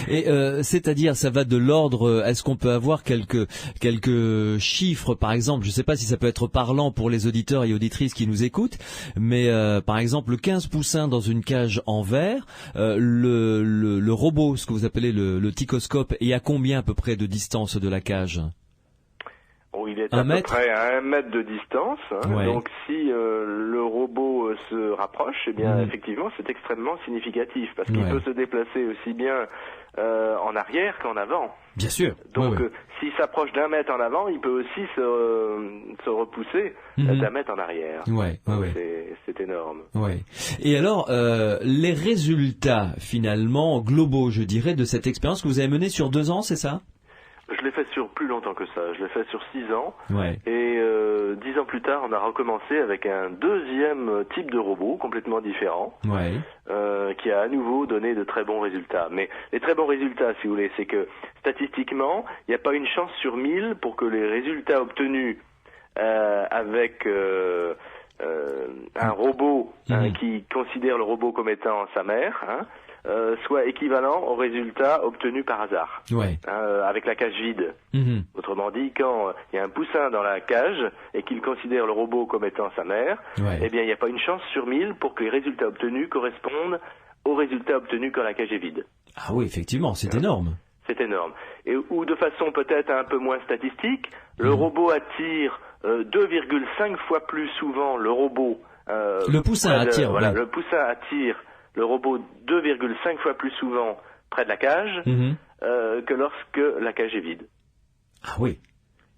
Et c'est-à-dire, ça va de l'ordre. Est-ce qu'on peut avoir quelques chiffres, par exemple? Je ne sais pas si ça peut être parlant pour les auditeurs et auditrices qui nous écoutent, mais par exemple, 15 poussins dans une cage en verre, le robot, ce que vous appelez le ticoscope, est à combien à peu près de distance de la cage? Il est à peu près à 1 mètre de distance, donc si le robot se rapproche, eh bien effectivement c'est extrêmement significatif, parce qu'il peut se déplacer aussi bien en arrière qu'en avant. Bien sûr. Donc s'il s'approche d'1 mètre en avant, il peut aussi se repousser d'1 mètre en arrière. C'est énorme. Et alors, les résultats finalement globaux, je dirais, de cette expérience que vous avez menée sur 2 ans, c'est ça? Je l'ai fait sur plus longtemps que ça. Je l'ai fait sur 6 ans. Et 10 ans plus tard, on a recommencé avec un deuxième type de robot complètement différent, qui a à nouveau donné de très bons résultats. Mais les très bons résultats, si vous voulez, c'est que statistiquement, il n'y a pas une chance sur 1000 pour que les résultats obtenus avec un robot qui considère le robot comme étant sa mère, soit équivalent aux résultats obtenus par hasard, avec la cage vide. Autrement dit, quand il y a un poussin dans la cage et qu'il considère le robot comme étant sa mère, eh bien il n'y a pas une chance sur 1000 pour que les résultats obtenus correspondent aux résultats obtenus quand la cage est vide. Ah oui, effectivement, c'est énorme. C'est énorme. Ou de façon peut-être un peu moins statistique, le robot attire 2,5 fois plus souvent le robot. Le poussin attire. Le poussin attire le robot 2,5 fois plus souvent près de la cage que lorsque la cage est vide. Ah oui.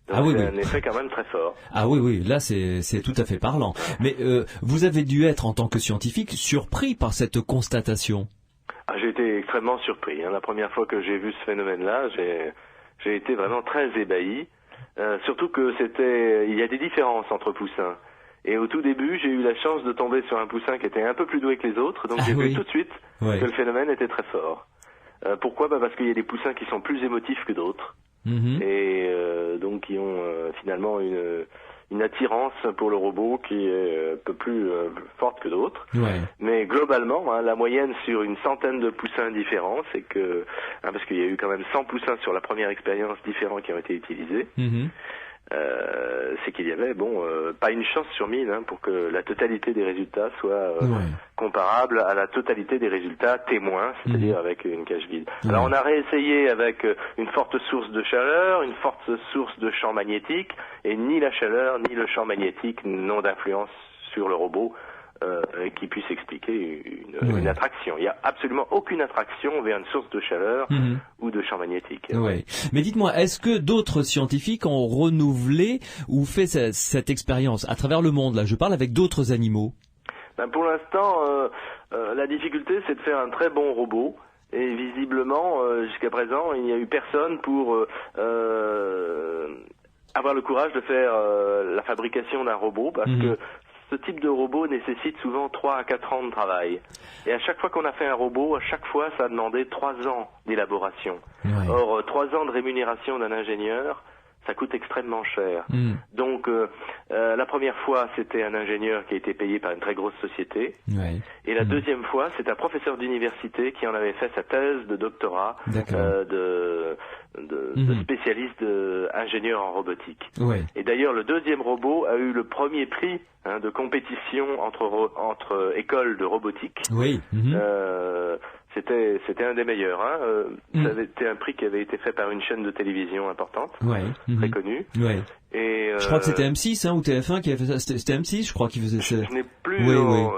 Donc c'est un effet quand même très fort. Ah oui, oui, là c'est tout à fait parlant. Mais vous avez dû être, en tant que scientifique, surpris par cette constatation. Ah, j'ai été extrêmement surpris. La première fois que j'ai vu ce phénomène-là, j'ai été vraiment très ébahi. Surtout que il y a des différences entre poussins. Et au tout début, j'ai eu la chance de tomber sur un poussin qui était un peu plus doué que les autres, donc j'ai vu tout de suite que le phénomène était très fort. Pourquoi ? Parce qu'il y a des poussins qui sont plus émotifs que d'autres. Et donc qui ont finalement une attirance pour le robot qui est un peu plus forte que d'autres. Mais globalement, la moyenne sur une centaine de poussins différents, c'est que, parce qu'il y a eu quand même 100 poussins sur la première expérience différents qui ont été utilisés, c'est qu'il y avait pas une chance sur 1000 pour que la totalité des résultats soit comparable à la totalité des résultats témoins, c'est-à-dire avec une cage vide. Alors on a réessayé avec une forte source de chaleur, une forte source de champ magnétique, et ni la chaleur ni le champ magnétique n'ont d'influence sur le robot qui puisse expliquer une attraction. Il n'y a absolument aucune attraction vers une source de chaleur ou de champ magnétique. Mais dites-moi, est-ce que d'autres scientifiques ont renouvelé ou fait cette expérience à travers le monde? Là, je parle avec d'autres animaux. Pour l'instant, la difficulté, c'est de faire un très bon robot. Et visiblement, jusqu'à présent, il n'y a eu personne pour avoir le courage de faire la fabrication d'un robot, parce que ce type de robot nécessite souvent 3 à 4 ans de travail. Et à chaque fois qu'on a fait un robot, à chaque fois, ça a demandé 3 ans d'élaboration. Or, 3 ans de rémunération d'un ingénieur, ça coûte extrêmement cher. Donc, la première fois, c'était un ingénieur qui a été payé par une très grosse société. Et la deuxième fois, c'est un professeur d'université qui en avait fait sa thèse de doctorat de spécialiste ingénieur en robotique. Et d'ailleurs, le deuxième robot a eu le premier prix de compétition entre écoles de robotique. C'était un des meilleurs. Ça avait été un prix qui avait été fait par une chaîne de télévision importante, très connue. Et je crois que c'était M6 ou TF1 qui avait fait ça. C'était M6, je crois, qui faisait ça. Je n'ai plus,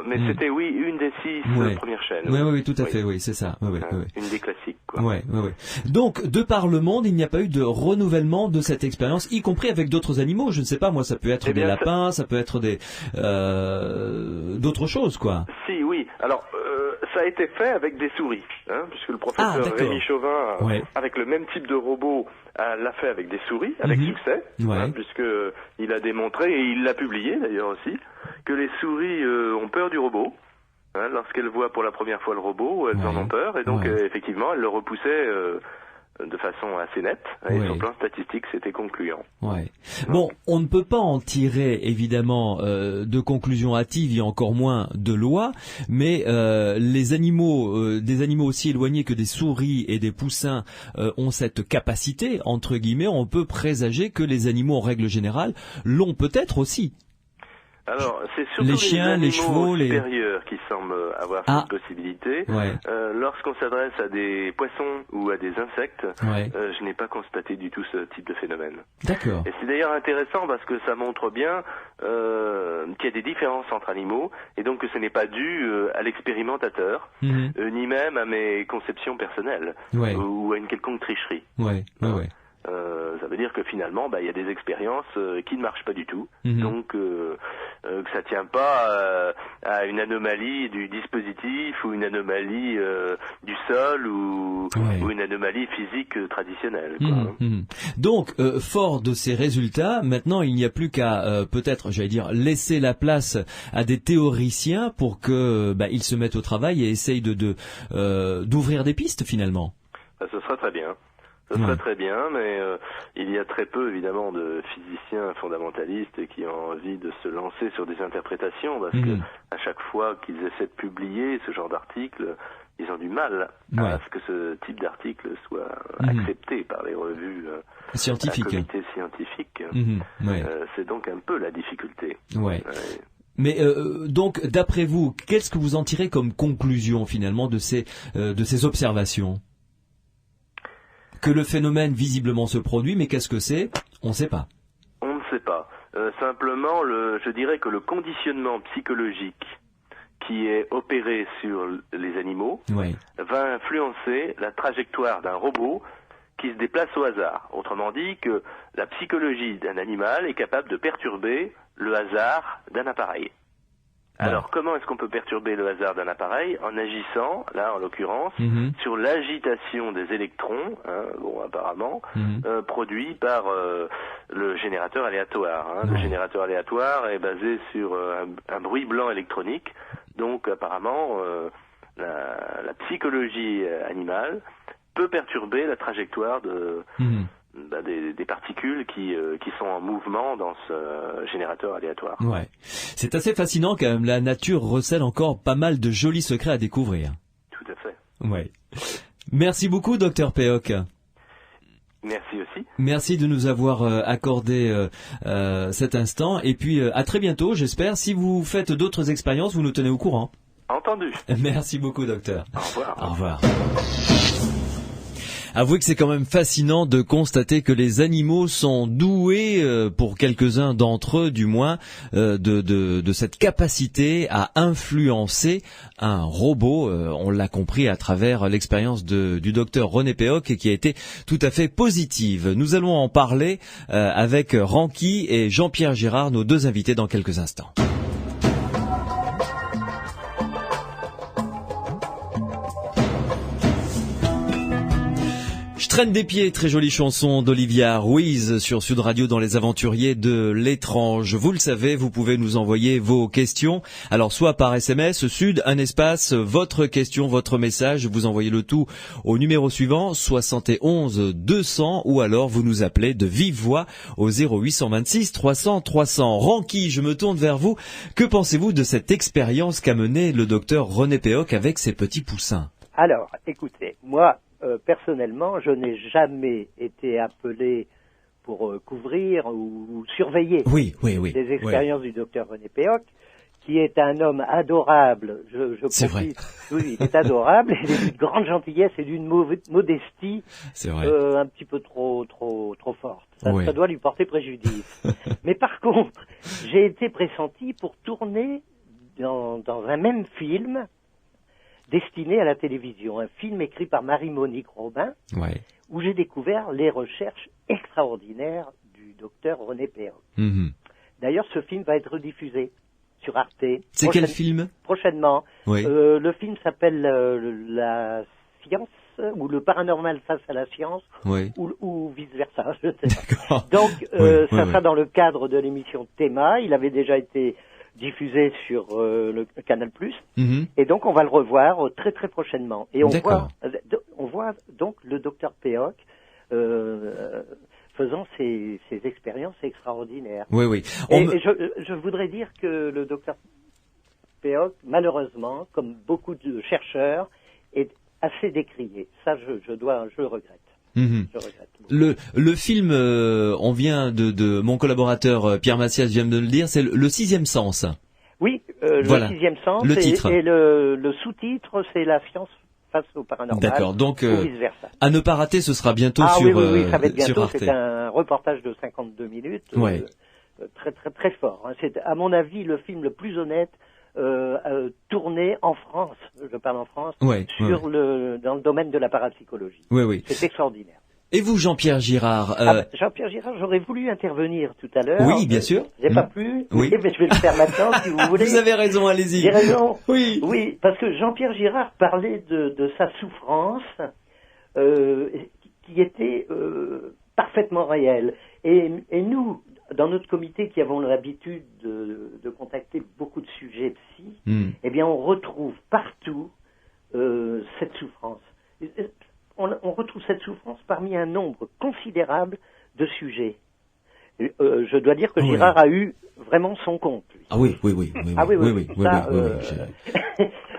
mais c'était une des 6 premières chaînes. Oui, tout à fait, c'est ça. Une des classiques, quoi. Donc, de par le monde, il n'y a pas eu de renouvellement de cette expérience, y compris avec d'autres animaux. Je ne sais pas, moi, ça peut être des lapins, ça peut être d'autres choses, quoi. Si, oui. Alors, ça a été fait avec des souris, puisque le professeur Rémi Chauvin, avec le même type de robot, l'a fait avec des souris, avec succès, puisque il a démontré, et il l'a publié d'ailleurs aussi, que les souris ont peur du robot. Lorsqu'elles voient pour la première fois le robot, elles en ont peur, et donc effectivement, elles le repoussaient de façon assez nette, et sur le plan statistique, c'était concluant. Bon, on ne peut pas en tirer évidemment de conclusions hâtives et encore moins de lois, mais les animaux, des animaux aussi éloignés que des souris et des poussins ont cette capacité, entre guillemets, on peut présager que les animaux en règle générale l'ont peut-être aussi. Alors, c'est surtout les chiens, les chevaux, supérieurs qui semblent avoir cette possibilité. Lorsqu'on s'adresse à des poissons ou à des insectes, je n'ai pas constaté du tout ce type de phénomène. D'accord. Et c'est d'ailleurs intéressant parce que ça montre bien qu'il y a des différences entre animaux, et donc que ce n'est pas dû à l'expérimentateur, ni même à mes conceptions personnelles, ou à une quelconque tricherie. Ça veut dire que finalement, il y a des expériences qui ne marchent pas du tout, donc que ça tient pas à une anomalie du dispositif ou une anomalie du sol ou une anomalie physique traditionnelle. Donc, fort de ces résultats, maintenant il n'y a plus qu'à peut-être, j'allais dire, laisser la place à des théoriciens pour que ils se mettent au travail et essayent d'ouvrir des pistes finalement. Ce serait très bien. Ce serait très bien, mais il y a très peu, évidemment, de physiciens fondamentalistes qui ont envie de se lancer sur des interprétations, parce que à chaque fois qu'ils essaient de publier ce genre d'articles, ils ont du mal à ce que ce type d'article soit accepté par les revues scientifiques. Comités scientifiques. C'est donc un peu la difficulté. Mais donc, d'après vous, qu'est-ce que vous en tirez comme conclusion, finalement, de ces observations ? Que le phénomène visiblement se produit, mais qu'est-ce que c'est ? On ne sait pas. On ne sait pas. Simplement, je dirais que le conditionnement psychologique qui est opéré sur les animaux va influencer la trajectoire d'un robot qui se déplace au hasard. Autrement dit, que la psychologie d'un animal est capable de perturber le hasard d'un appareil. Alors, comment est-ce qu'on peut perturber le hasard d'un appareil? En agissant, là en l'occurrence, sur l'agitation des électrons, apparemment, produits par le générateur aléatoire. Le générateur aléatoire est basé sur un bruit blanc électronique, donc apparemment la psychologie animale peut perturber la trajectoire des particules qui sont en mouvement dans ce générateur aléatoire. Ouais. C'est assez fascinant quand même, la nature recèle encore pas mal de jolis secrets à découvrir. Tout à fait. Ouais. Merci beaucoup, Dr Péoc. Merci aussi. Merci de nous avoir accordé cet instant, et puis à très bientôt, j'espère. Si vous faites d'autres expériences, vous nous tenez au courant. Entendu. Merci beaucoup, docteur. Au revoir. Au revoir. Avouez que c'est quand même fascinant de constater que les animaux sont doués, pour quelques-uns d'entre eux du moins, de cette capacité à influencer un robot. On l'a compris à travers l'expérience du docteur René Péoc, qui a été tout à fait positive. Nous allons en parler avec Ranky et Jean-Pierre Girard, nos deux invités, dans quelques instants. Je traîne des pieds, très jolie chanson d'Olivia Ruiz sur Sud Radio dans les aventuriers de l'étrange. Vous le savez, vous pouvez nous envoyer vos questions. Alors soit par SMS, Sud, un espace, votre question, votre message. Vous envoyez le tout au numéro suivant, 71 200, ou alors vous nous appelez de vive voix au 0826 300 300. Ranky, je me tourne vers vous. Que pensez-vous de cette expérience qu'a menée le docteur René Péoc avec ses petits poussins? Alors, écoutez, moi, personnellement, je n'ai jamais été appelé pour couvrir ou surveiller les expériences du docteur René Péoc, qui est un homme adorable. C'est vrai. Oui, il est adorable, il est d'une grande gentillesse et d'une modestie un petit peu trop forte. Ça doit lui porter préjudice. Mais par contre, j'ai été pressenti pour tourner dans un même film destiné à la télévision, un film écrit par Marie-Monique Robin, où j'ai découvert les recherches extraordinaires du docteur René Péoc. D'ailleurs, ce film va être rediffusé sur Arte. C'est quel film? Prochainement. Le film s'appelle La science, ou le paranormal face à la science, ou vice-versa, je ne sais pas. Donc, ça sera dans le cadre de l'émission Théma. Il avait déjà été diffusé sur le Canal+, et donc on va le revoir très très prochainement. Et on voit donc le docteur Péoc faisant ces expériences extraordinaires. Et je voudrais dire que le docteur Péoc, malheureusement, comme beaucoup de chercheurs, est assez décrié. Ça, je le regrette. Je regrette. Le film, on vient de mon collaborateur Pierre Massias vient de le dire, c'est le sixième sens. Oui, le sixième sens. Le titre. Et le sous-titre, c'est La science face au paranormal. D'accord, donc ou vice-versa. À ne pas rater, ce sera bientôt sur ça va être bientôt. sur Arte. C'est un reportage de 52 minutes, très très très fort. C'est à mon avis le film le plus honnête tourné en France. Je parle en France dans le domaine de la parapsychologie. C'est extraordinaire. Et vous, Jean-Pierre Girard Jean-Pierre Girard, j'aurais voulu intervenir tout à l'heure. Oui, bien sûr. J'ai pas pu, mais je vais le faire maintenant si vous voulez. Vous avez raison, allez-y. J'ai raison. Oui, parce que Jean-Pierre Girard parlait de sa souffrance qui était parfaitement réelle. Et nous, dans notre comité qui avons l'habitude de contacter beaucoup de sujets psy, eh bien on retrouve partout cette souffrance. On retrouve cette souffrance parmi un nombre considérable de sujets. Je dois dire que Girard a eu vraiment son compte. Lui.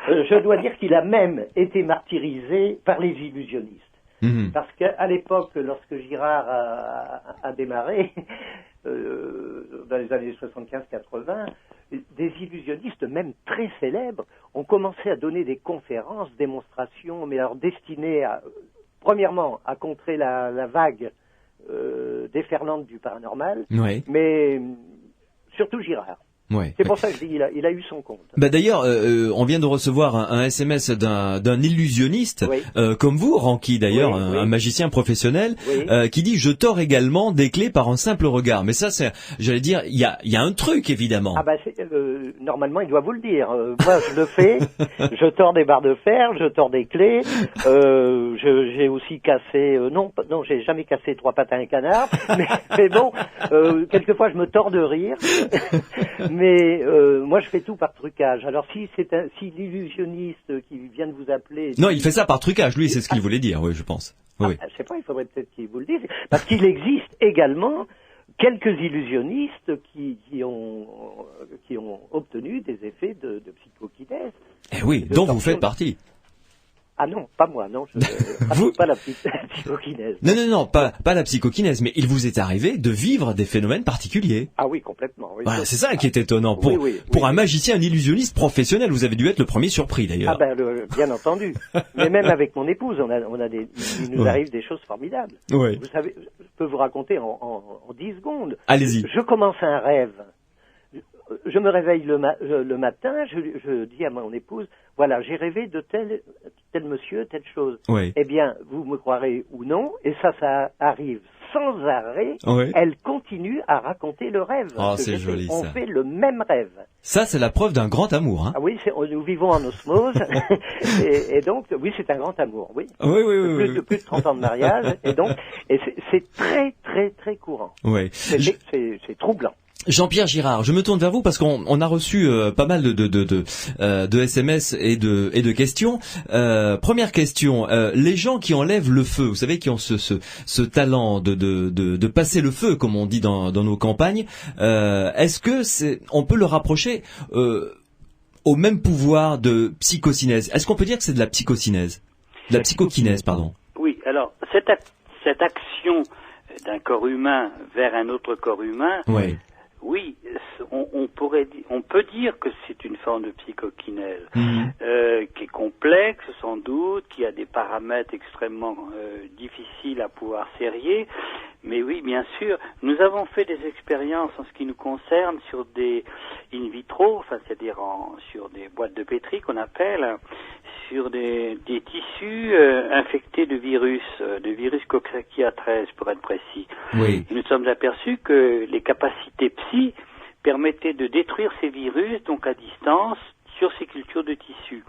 Je dois dire qu'il a même été martyrisé par les illusionnistes. Parce qu'à l'époque, lorsque Girard a démarré, dans les années 75-80, des illusionnistes, même très célèbres, ont commencé à donner des conférences, démonstrations, mais alors destinées premièrement, à contrer la vague déferlante du paranormal, mais surtout Girard. Ouais. C'est pour ça que je dis il a eu son compte. Bah d'ailleurs, on vient de recevoir un SMS d'un illusionniste comme vous, Ranky d'ailleurs, un magicien professionnel, qui dit je tords également des clés par un simple regard. Mais ça, j'allais dire, il y a un truc évidemment. Ah bah normalement il doit vous le dire. Moi je le fais, je tords des barres de fer, je tords des clés. J'ai aussi cassé, non j'ai jamais cassé 3 pattes à un canard. mais bon, quelquefois je me tords de rire. Mais moi je fais tout par trucage. Alors si l'illusionniste qui vient de vous appeler... Non, il fait ça par trucage, lui, c'est ce qu'il voulait dire, oui, je pense. Oui. Je sais pas, il faudrait peut-être qu'il vous le dise. Parce qu'il existe également quelques illusionnistes qui ont obtenu des effets de psychokinèse. Eh oui, dont vous faites partie. Ah non, pas moi, non, je pas la psychokinèse. Non, pas la psychokinèse, mais il vous est arrivé de vivre des phénomènes particuliers. Ah oui, complètement. Oui, voilà, c'est ça qui est étonnant. Pour un magicien, un illusionniste professionnel, vous avez dû être le premier surpris d'ailleurs. Ah ben, bien entendu. Mais même avec mon épouse, il nous arrive des choses formidables. Oui. Vous savez, je peux vous raconter en 10 secondes. Allez-y. Je commence un rêve. Je me réveille le matin, je dis à mon épouse, voilà, j'ai rêvé de tel monsieur, telle chose. Oui. Eh bien, vous me croirez ou non, et ça arrive sans arrêt. Oui. Elle continue à raconter le rêve. Oh, c'est joli, on ça. fait le même rêve. Ça, c'est la preuve d'un grand amour, hein. Ah oui, nous vivons en osmose, et donc, oui, c'est un grand amour, oui. Oui. Plus de 30 ans de mariage, et c'est très, très, très courant. Oui. C'est troublant. Jean-Pierre Girard, je me tourne vers vous parce qu'on a reçu pas mal de SMS et de questions. Première question, les gens qui enlèvent le feu, vous savez, qui ont ce talent de passer le feu, comme on dit dans nos campagnes, est-ce que on peut le rapprocher au même pouvoir de psychokinèse? Est-ce qu'on peut dire que c'est de la psychokinèse? De la psychokinèse, pardon. Oui, alors cette action d'un corps humain vers un autre corps humain. Oui, on peut dire que c'est une forme de psychokinèse qui est complexe sans doute, qui a des paramètres extrêmement difficiles à pouvoir serrer, mais oui, bien sûr, nous avons fait des expériences en ce qui nous concerne sur des in vitro, enfin c'est-à-dire sur des boîtes de pétri qu'on appelle, sur des tissus infectés de virus Coxsackie 13 pour être précis. Oui. Et nous sommes aperçus que les capacités psy permettaient de détruire ces virus donc à distance sur ces cultures de tissus.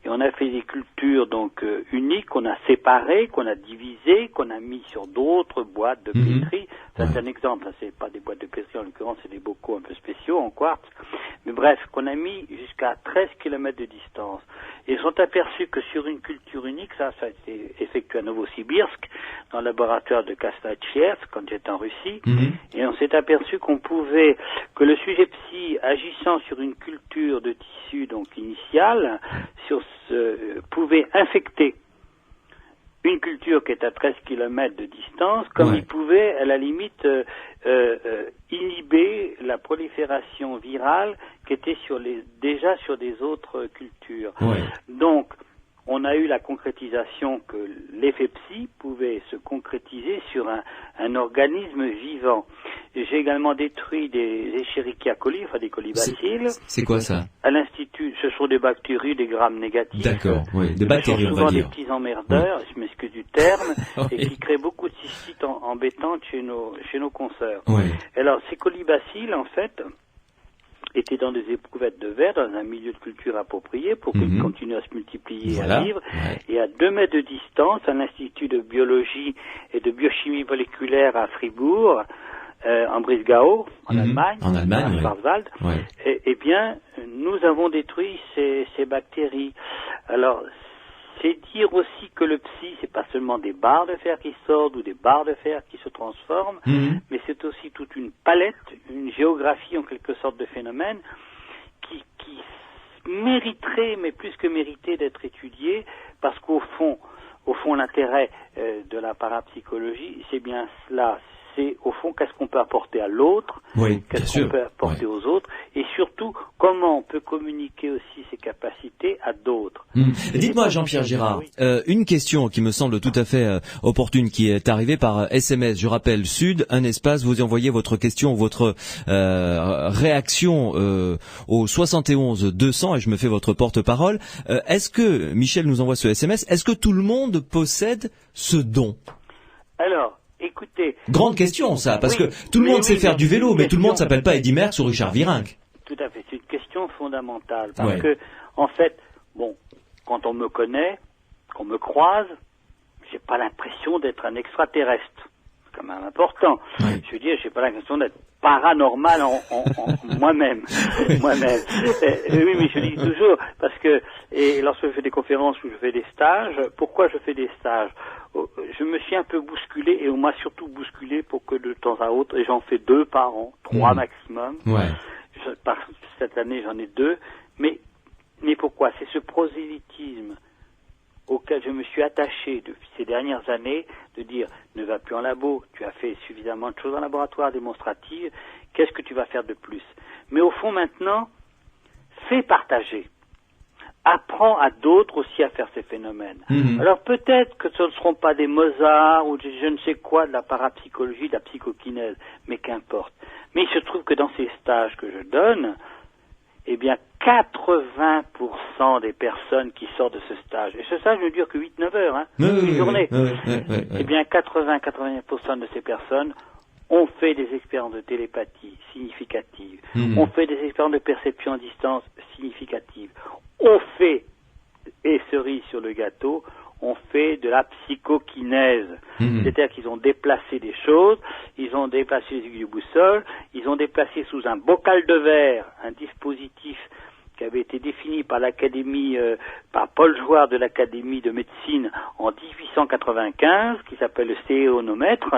Et on a fait des cultures donc uniques qu'on a séparées, qu'on a divisées, qu'on a mis sur d'autres boîtes de pétri. Ça c'est un exemple, hein, c'est pas des boîtes de pétri en l'occurrence, c'est des bocaux un peu spéciaux en quartz. Mais bref, qu'on a mis jusqu'à 13 km de distance. Et ils sont aperçus que sur une culture unique, ça a été effectué à Novosibirsk, dans le laboratoire de Kastachevsk, quand j'étais en Russie. Et on s'est aperçu que le sujet psy, agissant sur une culture de tissu donc initiale, pouvait infecter une culture qui est à 13 km de distance, comme il pouvait, à la limite, inhiber la prolifération virale qui était déjà sur des autres cultures. Donc, on a eu la concrétisation que l'effet psy pouvait se concrétiser sur un organisme vivant. J'ai également détruit des Escherichia coli, enfin des colibacilles. C'est quoi ça? À l'Institut, ce sont des bactéries, des grammes négatifs. D'accord, oui, des bactéries, on va dire. Souvent des petits emmerdeurs, je m'excuse du terme, et qui créent beaucoup de cystites embêtantes chez nos consoeurs. Alors, ces colibacilles, en fait, étaient dans des éprouvettes de verre, dans un milieu de culture approprié pour qu'ils continuent à se multiplier et à vivre. Et à 2 mètres de distance, à l'Institut de biologie et de biochimie moléculaire à Fribourg, en Brisgau, en Allemagne, à Schwarzwald, eh bien, nous avons détruit ces bactéries. Alors, c'est dire aussi que le psy, c'est pas seulement des barres de fer qui sortent ou des barres de fer qui se transforment, mais c'est aussi toute une palette, une géographie en quelque sorte de phénomènes qui mériterait, mais plus que mériter, d'être étudiée, parce qu'au fond, l'intérêt de la parapsychologie, c'est bien cela. C'est au fond qu'est-ce qu'on peut apporter à l'autre, qu'est-ce qu'on peut apporter aux autres, et surtout surtout comment on peut communiquer aussi ses capacités à d'autres. Dites-moi, Jean-Pierre Girard, Oui. une question qui me semble tout à fait opportune, qui est arrivée par SMS. Je rappelle, Sud, un espace, vous y envoyez votre question, votre réaction au 71 200 et je me fais votre porte-parole. Est-ce que, Michel nous envoie ce SMS, est-ce que tout le monde possède ce don? Alors, écoutez... Grande question, ça, parce Oui, que tout le monde sait faire du vélo, mais tout le monde question. s'appelle pas Eddy Merckx ou Richard Virenque. Tout à fait, c'est une question fondamentale. Parce Ouais. que, en fait, bon, quand on me connaît, qu'on me croise, j'ai pas l'impression d'être un extraterrestre. C'est quand même important. Oui. Je veux dire, j'ai pas l'impression d'être paranormal en moi-même. Moi-même. Oui, mais je dis toujours, parce que, et lorsque je fais des conférences ou je fais des stages, pourquoi je fais des stages? Je me suis un peu bousculé, et on m'a surtout bousculé pour que de temps à autre, et j'en fais 2 par an, 3 maximum. Ouais. Cette année, j'en ai 2. Mais pourquoi? C'est ce prosélytisme auquel je me suis attaché depuis ces dernières années, de dire, ne va plus en labo, tu as fait suffisamment de choses en laboratoire démonstrative, qu'est-ce que tu vas faire de plus? Mais au fond, maintenant, fais partager. Apprends à d'autres aussi à faire ces phénomènes. Alors peut-être que ce ne seront pas des Mozart ou je ne sais quoi, de la parapsychologie, de la psychokinèse, mais qu'importe. Mais il se trouve que dans ces stages que je donne, eh bien 80% des personnes qui sortent de ce stage, et ce stage ne dure que 8-9 heures, hein, une journée, eh bien 80-90% de ces personnes ont fait des expériences de télépathie significatives, ont fait des expériences de perception à distance significatives, ont fait, et cerise sur le gâteau, ont fait de la psychokinèse. C'est-à-dire qu'ils ont déplacé des choses, ils ont déplacé les aiguilles de boussole, ils ont déplacé sous un bocal de verre un dispositif qui avait été défini par l'Académie, par Paul Jouard de l'Académie de médecine en 1895, qui s'appelle le céonomètre.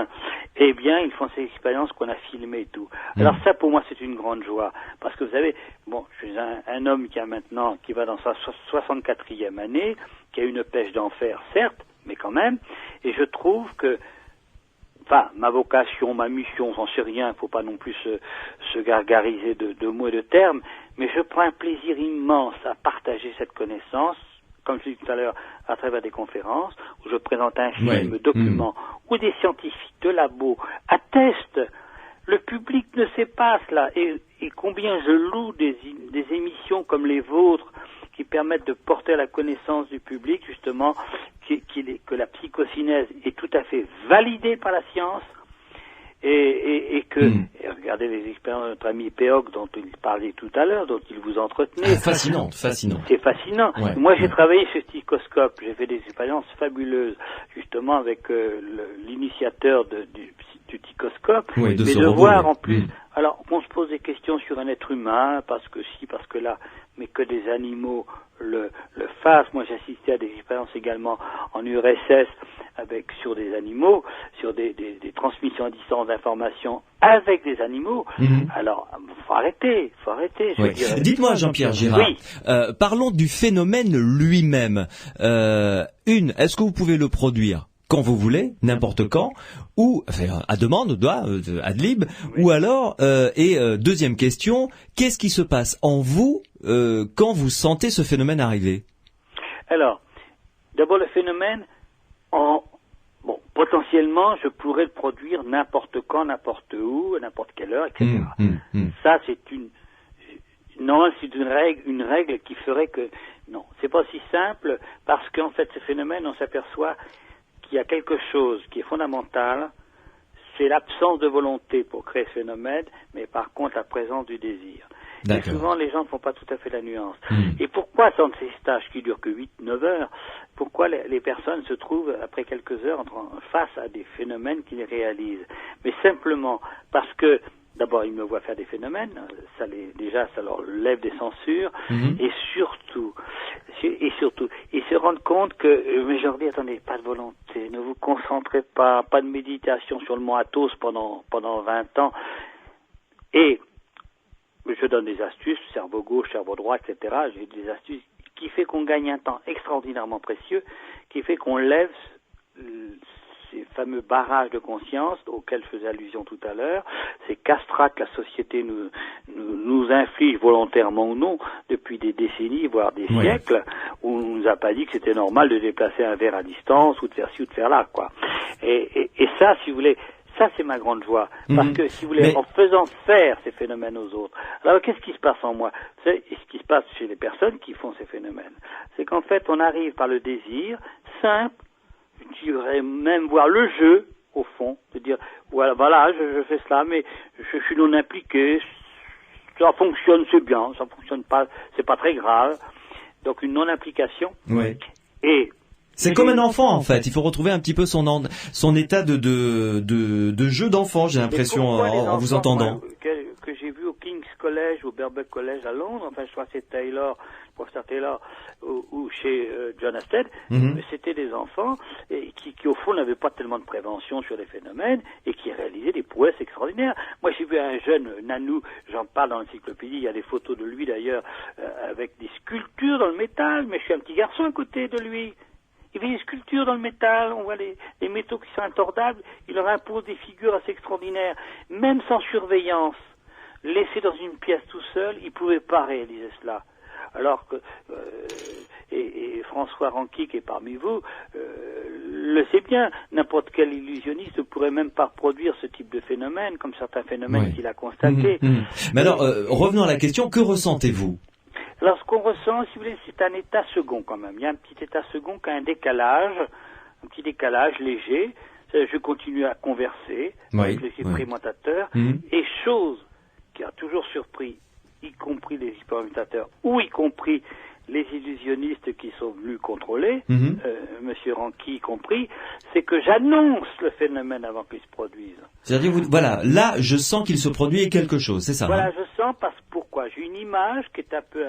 Eh bien, ils font ces expériences qu'on a filmées et tout. Alors ça, pour moi, c'est une grande joie. Parce que vous savez, bon, je suis un homme qui va dans sa 64e année, qui a une pêche d'enfer, certes, mais quand même, et je trouve que, enfin, ma vocation, ma mission, j'en sais rien, il ne faut pas non plus se gargariser de mots et de termes, mais je prends un plaisir immense à partager cette connaissance, comme je l'ai dit tout à l'heure, à travers des conférences, où je présente un film, document, où des scientifiques de labo attestent. Le public ne sait pas cela, et combien je loue des émissions comme les vôtres, qui permettent de porter à la connaissance du public, justement, que la psychokinèse est tout à fait validée par la science, et regardez les expériences de notre ami Péoc dont il parlait tout à l'heure, dont il vous entretenait. Fascinant. C'est fascinant. Ouais. Moi, j'ai travaillé sur Sticoscope, j'ai fait des expériences fabuleuses, justement avec l'initiateur du Sticoscope, Oui, de mais ce de robot, voir oui. en plus. Alors, qu'on se pose des questions sur un être humain, parce que si, parce que là, mais que des animaux le fassent. Moi, j'ai assisté à des expériences également en URSS sur des animaux, sur des transmissions à distance d'informations avec des animaux. Alors, faut arrêter. Je veux dire, Dites-moi, Jean-Pierre Girard, Oui. Parlons du phénomène lui-même. Est-ce que vous pouvez le produire quand vous voulez, n'importe quand, ou enfin, à demande, ad lib, ou alors, deuxième question, qu'est-ce qui se passe en vous quand vous sentez ce phénomène arriver? Alors, d'abord le phénomène, potentiellement, je pourrais le produire n'importe quand, n'importe où, à n'importe quelle heure, etc. Ça, c'est une règle qui ferait que, non, c'est pas si simple, parce qu'en fait, ce phénomène, on s'aperçoit qu'il y a quelque chose qui est fondamental, c'est l'absence de volonté pour créer ce phénomène, mais par contre la présence du désir. Et souvent les gens ne font pas tout à fait la nuance. Et pourquoi dans ces stages qui durent que 8-9 heures, pourquoi les personnes se trouvent après quelques heures face à des phénomènes qu'ils réalisent? Mais simplement parce que d'abord, ils me voient faire des phénomènes, ça leur lève des censures, et surtout, ils se rendent compte que, mais je leur dis, attendez, pas de volonté, ne vous concentrez pas de méditation sur le mont Athos pendant 20 ans, et je donne des astuces, cerveau gauche, cerveau droit, etc., j'ai des astuces qui fait qu'on gagne un temps extraordinairement précieux, qui fait qu'on lève ces fameux barrages de conscience auxquels je faisais allusion tout à l'heure, ces castrats que la société nous inflige volontairement ou non depuis des décennies, voire des siècles, où on nous a pas dit que c'était normal de déplacer un verre à distance ou de faire ci ou de faire là, quoi. Et ça, si vous voulez, ça c'est ma grande joie, parce que si vous voulez, en faisant faire ces phénomènes aux autres, alors qu'est-ce qui se passe en moi? C'est ce qui se passe chez les personnes qui font ces phénomènes, c'est qu'en fait on arrive par le désir simple, je dirais même voir le jeu au fond, de dire voilà je fais cela, mais je suis non impliqué, ça fonctionne, c'est bien, ça fonctionne pas, c'est pas très grave, donc une non implication. Et c'est comme un enfant en fait. Il faut retrouver un petit peu son état de jeu d'enfant. J'ai l'impression en vous entendant. Que j'ai vu au King's College, au Birkbeck College à Londres. Enfin, je crois que c'est Taylor, le professeur Taylor, ou chez John Asted. C'était des enfants qui au fond n'avaient pas tellement de prévention sur les phénomènes et qui réalisaient des prouesses extraordinaires. Moi, j'ai vu un jeune Nanou, j'en parle dans l'encyclopédie. Il y a des photos de lui d'ailleurs avec des sculptures dans le métal. Mais je suis un petit garçon à côté de lui. Il fait des sculptures dans le métal, on voit les métaux qui sont intordables, il leur impose des figures assez extraordinaires. Même sans surveillance, laissé dans une pièce tout seul, il ne pouvait pas réaliser cela. Alors que, et François Ranqui, qui est parmi vous, le sait bien, n'importe quel illusionniste ne pourrait même pas reproduire ce type de phénomène, comme certains phénomènes qu'il a constatés. Mais alors, revenons à la question, que ressentez-vous ? Alors, ce qu'on ressent, si vous voulez, c'est un état second quand même. Il y a un petit état second qui a un petit décalage léger. Je continue à converser avec les expérimentateurs. Et chose qui a toujours surpris, y compris les expérimentateurs, ou y compris les illusionnistes qui sont venus contrôler, Monsieur Ranqui y compris, c'est que j'annonce le phénomène avant qu'il se produise. C'est-à-dire, voilà, là, je sens qu'il se produit quelque chose, c'est ça? Voilà, je sens pourquoi j'ai une image qui est un peu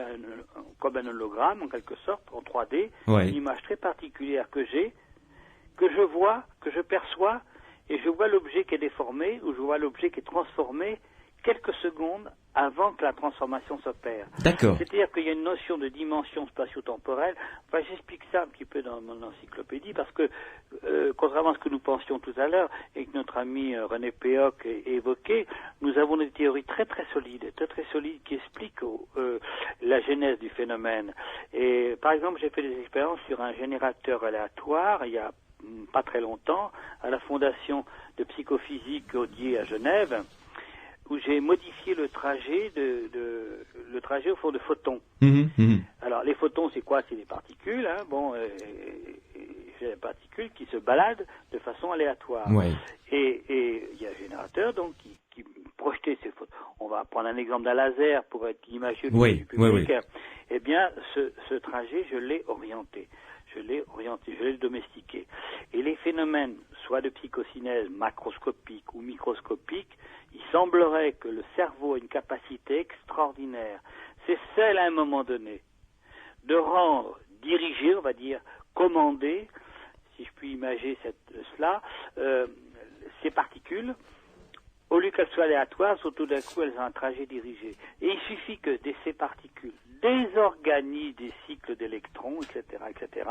comme un hologramme, en quelque sorte, en 3D, une image très particulière que je vois, que je perçois, et je vois l'objet qui est déformé, ou je vois l'objet qui est transformé quelques secondes avant que la transformation s'opère. D'accord. C'est-à-dire qu'il y a une notion de dimension spatio-temporelle. Enfin, j'explique ça un petit peu dans mon encyclopédie parce que, contrairement à ce que nous pensions tout à l'heure et que notre ami René Péoc évoquait, nous avons des théories très très solides qui expliquent la genèse du phénomène. Et par exemple, j'ai fait des expériences sur un générateur aléatoire il y a pas très longtemps à la Fondation de psychophysique Audier à Genève, où j'ai modifié le trajet au fond de photons. Alors les photons, c'est quoi? C'est des particules, hein. C'est des particules qui se baladent de façon aléatoire. Et il y a un générateur donc qui projetait ces photons. On va prendre un exemple d'un laser pour être imagieux du public. Eh bien, ce trajet, je l'ai orienté. Je l'ai domestiqué. Et les phénomènes, soit de psychocinèse macroscopique ou microscopique, il semblerait que le cerveau a une capacité extraordinaire. C'est celle, à un moment donné, de rendre, diriger, on va dire, commander, si je puis imaginer cela, ces particules, au lieu qu'elles soient aléatoires, tout d'un coup, elles ont un trajet dirigé. Et il suffit que ces particules désorganisent des cycles d'électrons, etc.,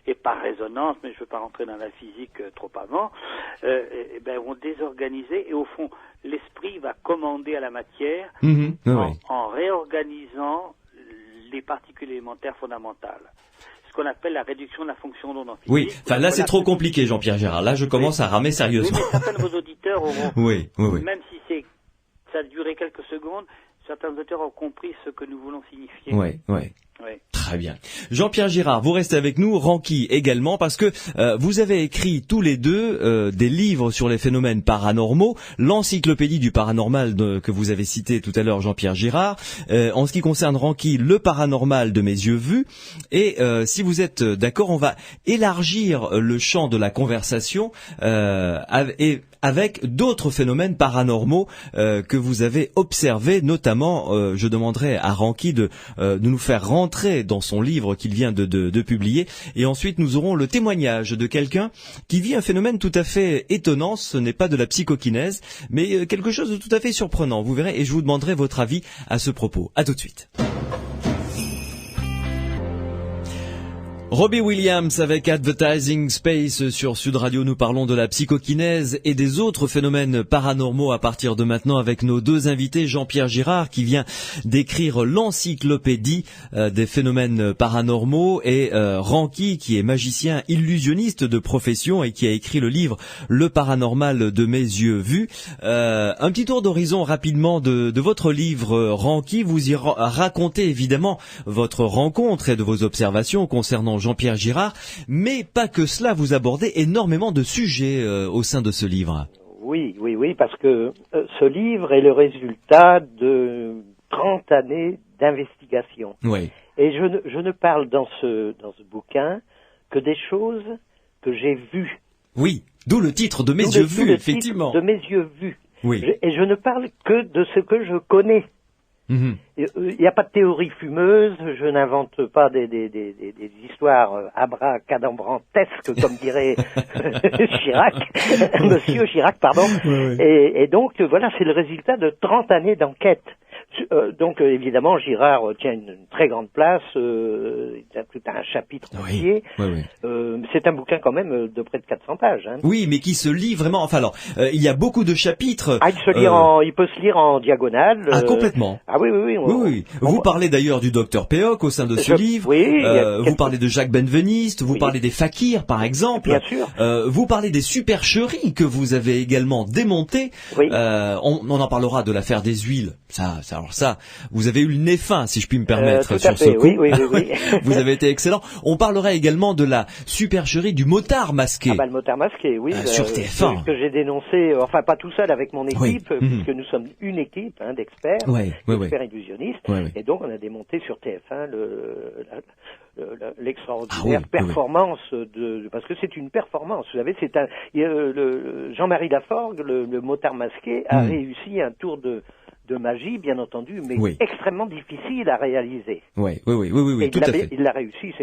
et par résonance, mais je ne veux pas rentrer dans la physique trop avant, vont désorganiser, et au fond, l'esprit va commander à la matière en réorganisant les particules élémentaires fondamentales. Ce qu'on appelle la réduction de la fonction d'onde en physique. Oui, enfin là c'est trop compliqué, Jean-Pierre Gérard. Là je commence à ramer sérieusement. Oui, mais certains de vos auditeurs auront, même si ça a duré quelques secondes, certains auditeurs ont compris ce que nous voulons signifier. Oui. Très bien. Jean-Pierre Girard, vous restez avec nous, Ranqui également, parce que vous avez écrit tous les deux des livres sur les phénomènes paranormaux, l'encyclopédie du paranormal que vous avez cité tout à l'heure, Jean-Pierre Girard. En ce qui concerne Ranqui, le paranormal de mes yeux vus. Et si vous êtes d'accord, on va élargir le champ de la conversation avec d'autres phénomènes paranormaux que vous avez observés, notamment, je demanderai à Ranqui de nous faire rentrer dans son livre qu'il vient de publier, et ensuite nous aurons le témoignage de quelqu'un qui vit un phénomène tout à fait étonnant. Ce n'est pas de la psychokinèse, mais quelque chose de tout à fait surprenant, vous verrez, et je vous demanderai votre avis à ce propos. À tout de suite. Robbie Williams avec Advertising Space sur Sud Radio. Nous parlons de la psychokinèse et des autres phénomènes paranormaux à partir de maintenant avec nos deux invités, Jean-Pierre Girard qui vient d'écrire l'encyclopédie des phénomènes paranormaux et Ranky qui est magicien illusionniste de profession et qui a écrit le livre Le paranormal de mes yeux vus. Un petit tour d'horizon rapidement de votre livre, Ranky. Vous y racontez évidemment votre rencontre et de vos observations concernant Jean-Pierre Girard, mais pas que cela, vous abordez énormément de sujets au sein de ce livre. Oui, parce que ce livre est le résultat de 30 années d'investigation. Oui. Et je ne parle dans ce bouquin que des choses que j'ai vues. Oui, d'où le titre de Mes yeux vus, effectivement. De Mes yeux vus. Oui. Et je ne parle que de ce que je connais. Il n'y a pas de théorie fumeuse, je n'invente pas des histoires abracadabrantesques, comme dirait Chirac, Monsieur Chirac, pardon. Oui. Et donc, voilà, c'est le résultat de 30 années d'enquête. Donc, évidemment, Girard tient une très grande place, il a tout un chapitre entier. Oui. C'est un bouquin quand même de près de 400 pages. Hein. Oui, mais qui se lit vraiment, enfin alors, il y a beaucoup de chapitres. Ah, il peut se lire en diagonale. Ah, complètement. Ah oui. Vous parlez d'ailleurs du docteur Péoc au sein de ce livre. Oui. Vous parlez de Jacques Benveniste, vous parlez des fakirs, par exemple. Bien sûr. Vous parlez des supercheries que vous avez également démontées. Oui. On en parlera de l'affaire des huiles. Alors ça, vous avez eu le nez fin, si je puis me permettre, sur ce coup. Oui. Vous avez été excellent. On parlera également de la supercherie du motard masqué. Ah bah le motard masqué, oui. Sur TF1. Que j'ai dénoncé, enfin pas tout seul avec mon équipe, puisque nous sommes une équipe d'experts, d'experts illusionnistes. Et donc on a démonté sur TF1 l'extraordinaire performance parce que c'est une performance. Vous savez, Jean-Marie Laforgue, le motard masqué, a réussi un tour de magie, bien entendu, mais extrêmement difficile à réaliser. Oui, tout à fait. Il l'a réussi,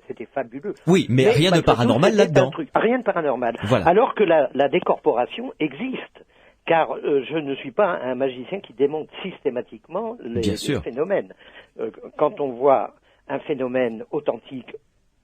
c'était fabuleux. Oui, mais rien de paranormal là-dedans. Rien de paranormal. Voilà. Alors que la décorporation existe. Car je ne suis pas un magicien qui démonte systématiquement les phénomènes. Quand on voit un phénomène authentique,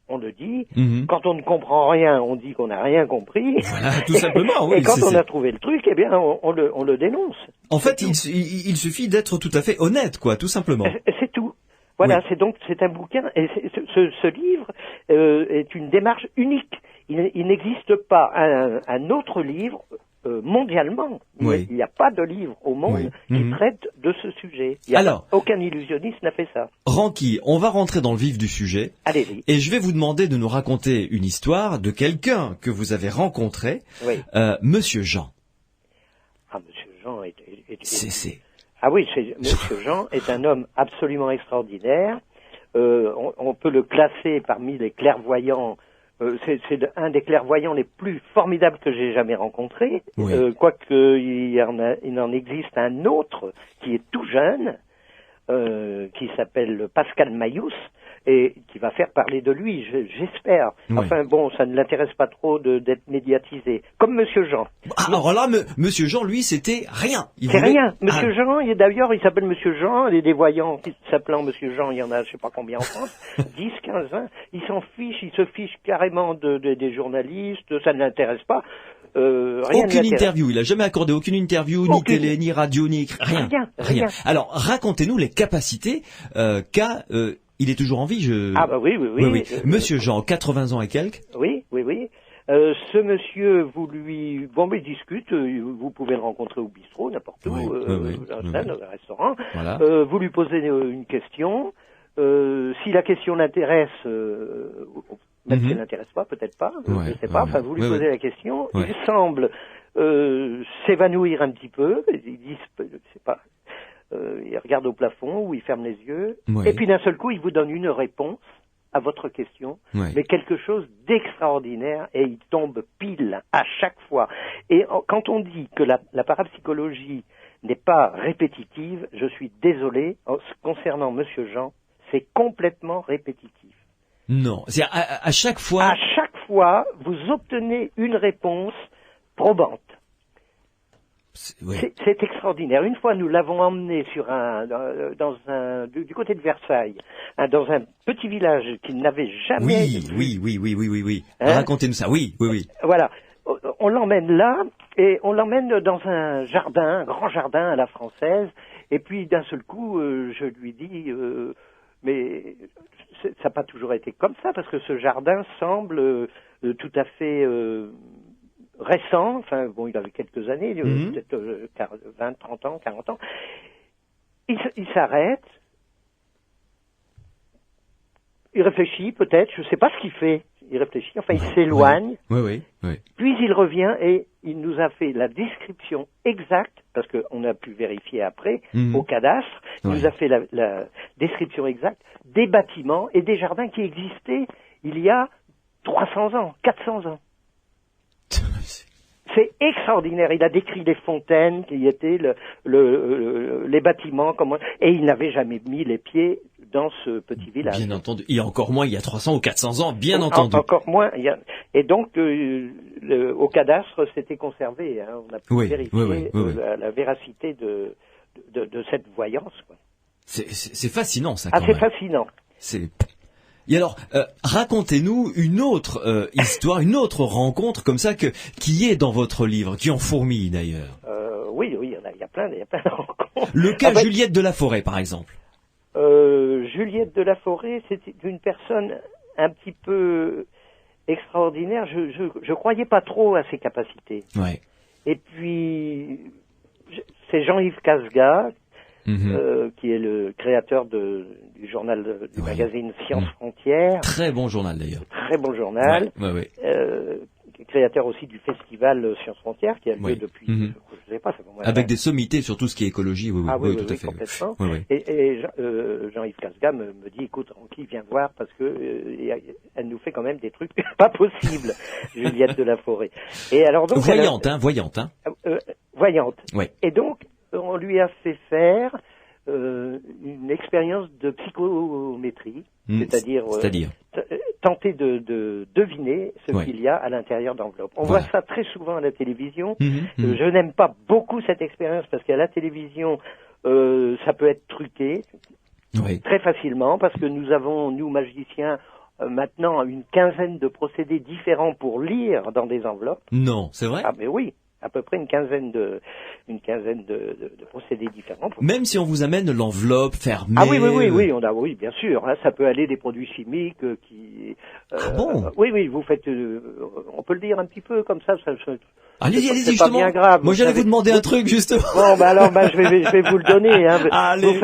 on le dit. Quand on ne comprend rien, on dit qu'on n'a rien compris. Voilà, tout simplement. Oui, et quand on a trouvé le truc, eh bien, on le dénonce. En fait, il suffit d'être tout à fait honnête, quoi, tout simplement. C'est tout. Voilà, c'est un bouquin. Et ce livre est une démarche unique. Il n'existe pas un autre livre mondialement. Il n'y a pas de livre au monde qui traite de ce sujet. Aucun illusionniste n'a fait ça. Ranky, on va rentrer dans le vif du sujet. Allez-y. Et je vais vous demander de nous raconter une histoire de quelqu'un que vous avez rencontré, Monsieur Jean. Ah, Monsieur Jean est... Ah oui, Monsieur Jean est un homme absolument extraordinaire. On peut le classer parmi les clairvoyants. C'est un des clairvoyants les plus formidables que j'ai jamais rencontré. Quoique il en existe un autre qui est tout jeune, qui s'appelle Pascal Mayous, et qui va faire parler de lui, j'espère. Enfin bon, ça ne l'intéresse pas trop d'être médiatisé. Comme Monsieur Jean. Alors là, Monsieur Jean, lui, c'était rien. Rien. Monsieur Jean, d'ailleurs, il s'appelle Monsieur Jean, et des voyants s'appelant Monsieur Jean, il y en a je sais pas combien en France, 10, 15, 20. Il s'en fiche, il se fiche carrément des journalistes, ça ne l'intéresse pas. Aucune interview, il a jamais accordé aucune interview, ni télé, ni radio, ni rien. Alors, racontez-nous les capacités qu'a... il est toujours en vie, Ah bah oui. Monsieur Jean, 80 ans et quelques. Oui. Ce monsieur, il discute, vous pouvez le rencontrer au bistrot, n'importe où, dans un restaurant. Voilà. Vous lui posez une question. Si la question l'intéresse, même si elle n'intéresse pas, peut-être pas, je ne sais pas. Enfin, vous lui posez la question. Il semble s'évanouir un petit peu. Il dit, je sais pas. Il regarde au plafond ou il ferme les yeux. Et puis d'un seul coup, il vous donne une réponse à votre question, mais quelque chose d'extraordinaire, et il tombe pile à chaque fois. Et quand on dit que la parapsychologie n'est pas répétitive, je suis désolé, concernant Monsieur Jean, c'est complètement répétitif. Non, c'est à chaque fois... À chaque fois, vous obtenez une réponse probante. C'est extraordinaire. Une fois, nous l'avons emmené du côté de Versailles, dans un petit village qu'il n'avait jamais vu. Oui. Hein? Racontez-nous ça. Oui. Voilà. On l'emmène là, et on l'emmène dans un jardin, un grand jardin à la française, et puis d'un seul coup, je lui dis, mais ça n'a pas toujours été comme ça, parce que ce jardin semble tout à fait récent, enfin bon, il avait quelques années, peut-être 20, 30 ans, 40 ans. Il s'arrête, il réfléchit peut-être, je ne sais pas ce qu'il fait. Il réfléchit, enfin il s'éloigne, oui. Puis il revient et il nous a fait la description exacte, parce qu'on a pu vérifier après, au cadastre, il nous a fait la description exacte des bâtiments et des jardins qui existaient il y a 300 ans, 400 ans. C'est extraordinaire. Il a décrit les fontaines qui étaient les bâtiments, et il n'avait jamais mis les pieds dans ce petit village. Bien entendu. Et encore moins il y a 300 ou 400 ans, bien entendu. Encore moins. Et donc, au cadastre, c'était conservé. Hein. On a pu vérifier la véracité de cette voyance. Quoi. C'est fascinant, ça. C'est fascinant. Et alors, racontez-nous une autre histoire, une autre rencontre comme ça qui est dans votre livre, qui en fourmille d'ailleurs. Oui, il y a plein de rencontres. Le cas Juliette de la Forêt, par exemple. Juliette de la Forêt, c'était une personne un petit peu extraordinaire. Je croyais pas trop à ses capacités. Ouais. Et puis, c'est Jean-Yves Casga, qui est le créateur du journal, du magazine Sciences Frontières. Très bon journal d'ailleurs. Très bon journal. Ouais. Créateur aussi du festival Sciences Frontières, qui a lieu depuis, je sais pas, ça fait moins avec des sommités sur tout ce qui est écologie, oui, tout à fait. Complètement. Oui. Et Jean-Yves Casga me dit, écoute, Ranky, viens voir, parce que elle nous fait quand même des trucs pas possibles, Juliette de la Forêt. Et alors donc voyante. Voyante. Ouais. Et donc, on lui a fait faire une expérience de psychométrie, c'est-à-dire tenter de deviner ce qu'il y a à l'intérieur d'enveloppes. On voit ça très souvent à la télévision. Je n'aime pas beaucoup cette expérience parce qu'à la télévision, ça peut être truqué très facilement, parce que nous avons, nous magiciens, maintenant une quinzaine de procédés différents pour lire dans des enveloppes. Non, c'est vrai ? Ah mais oui, à peu près une quinzaine de procédés différents. Même si on vous amène l'enveloppe fermée. Ah oui, bien sûr. Hein, ça peut aller des produits chimiques qui. Bon. Oui, vous faites. On peut le dire un petit peu comme ça. Allez-y, c'est justement. Pas bien grave. Moi, j'allais vous demander un truc, justement. Bon, alors, je vais vous le donner. Hein. Allez.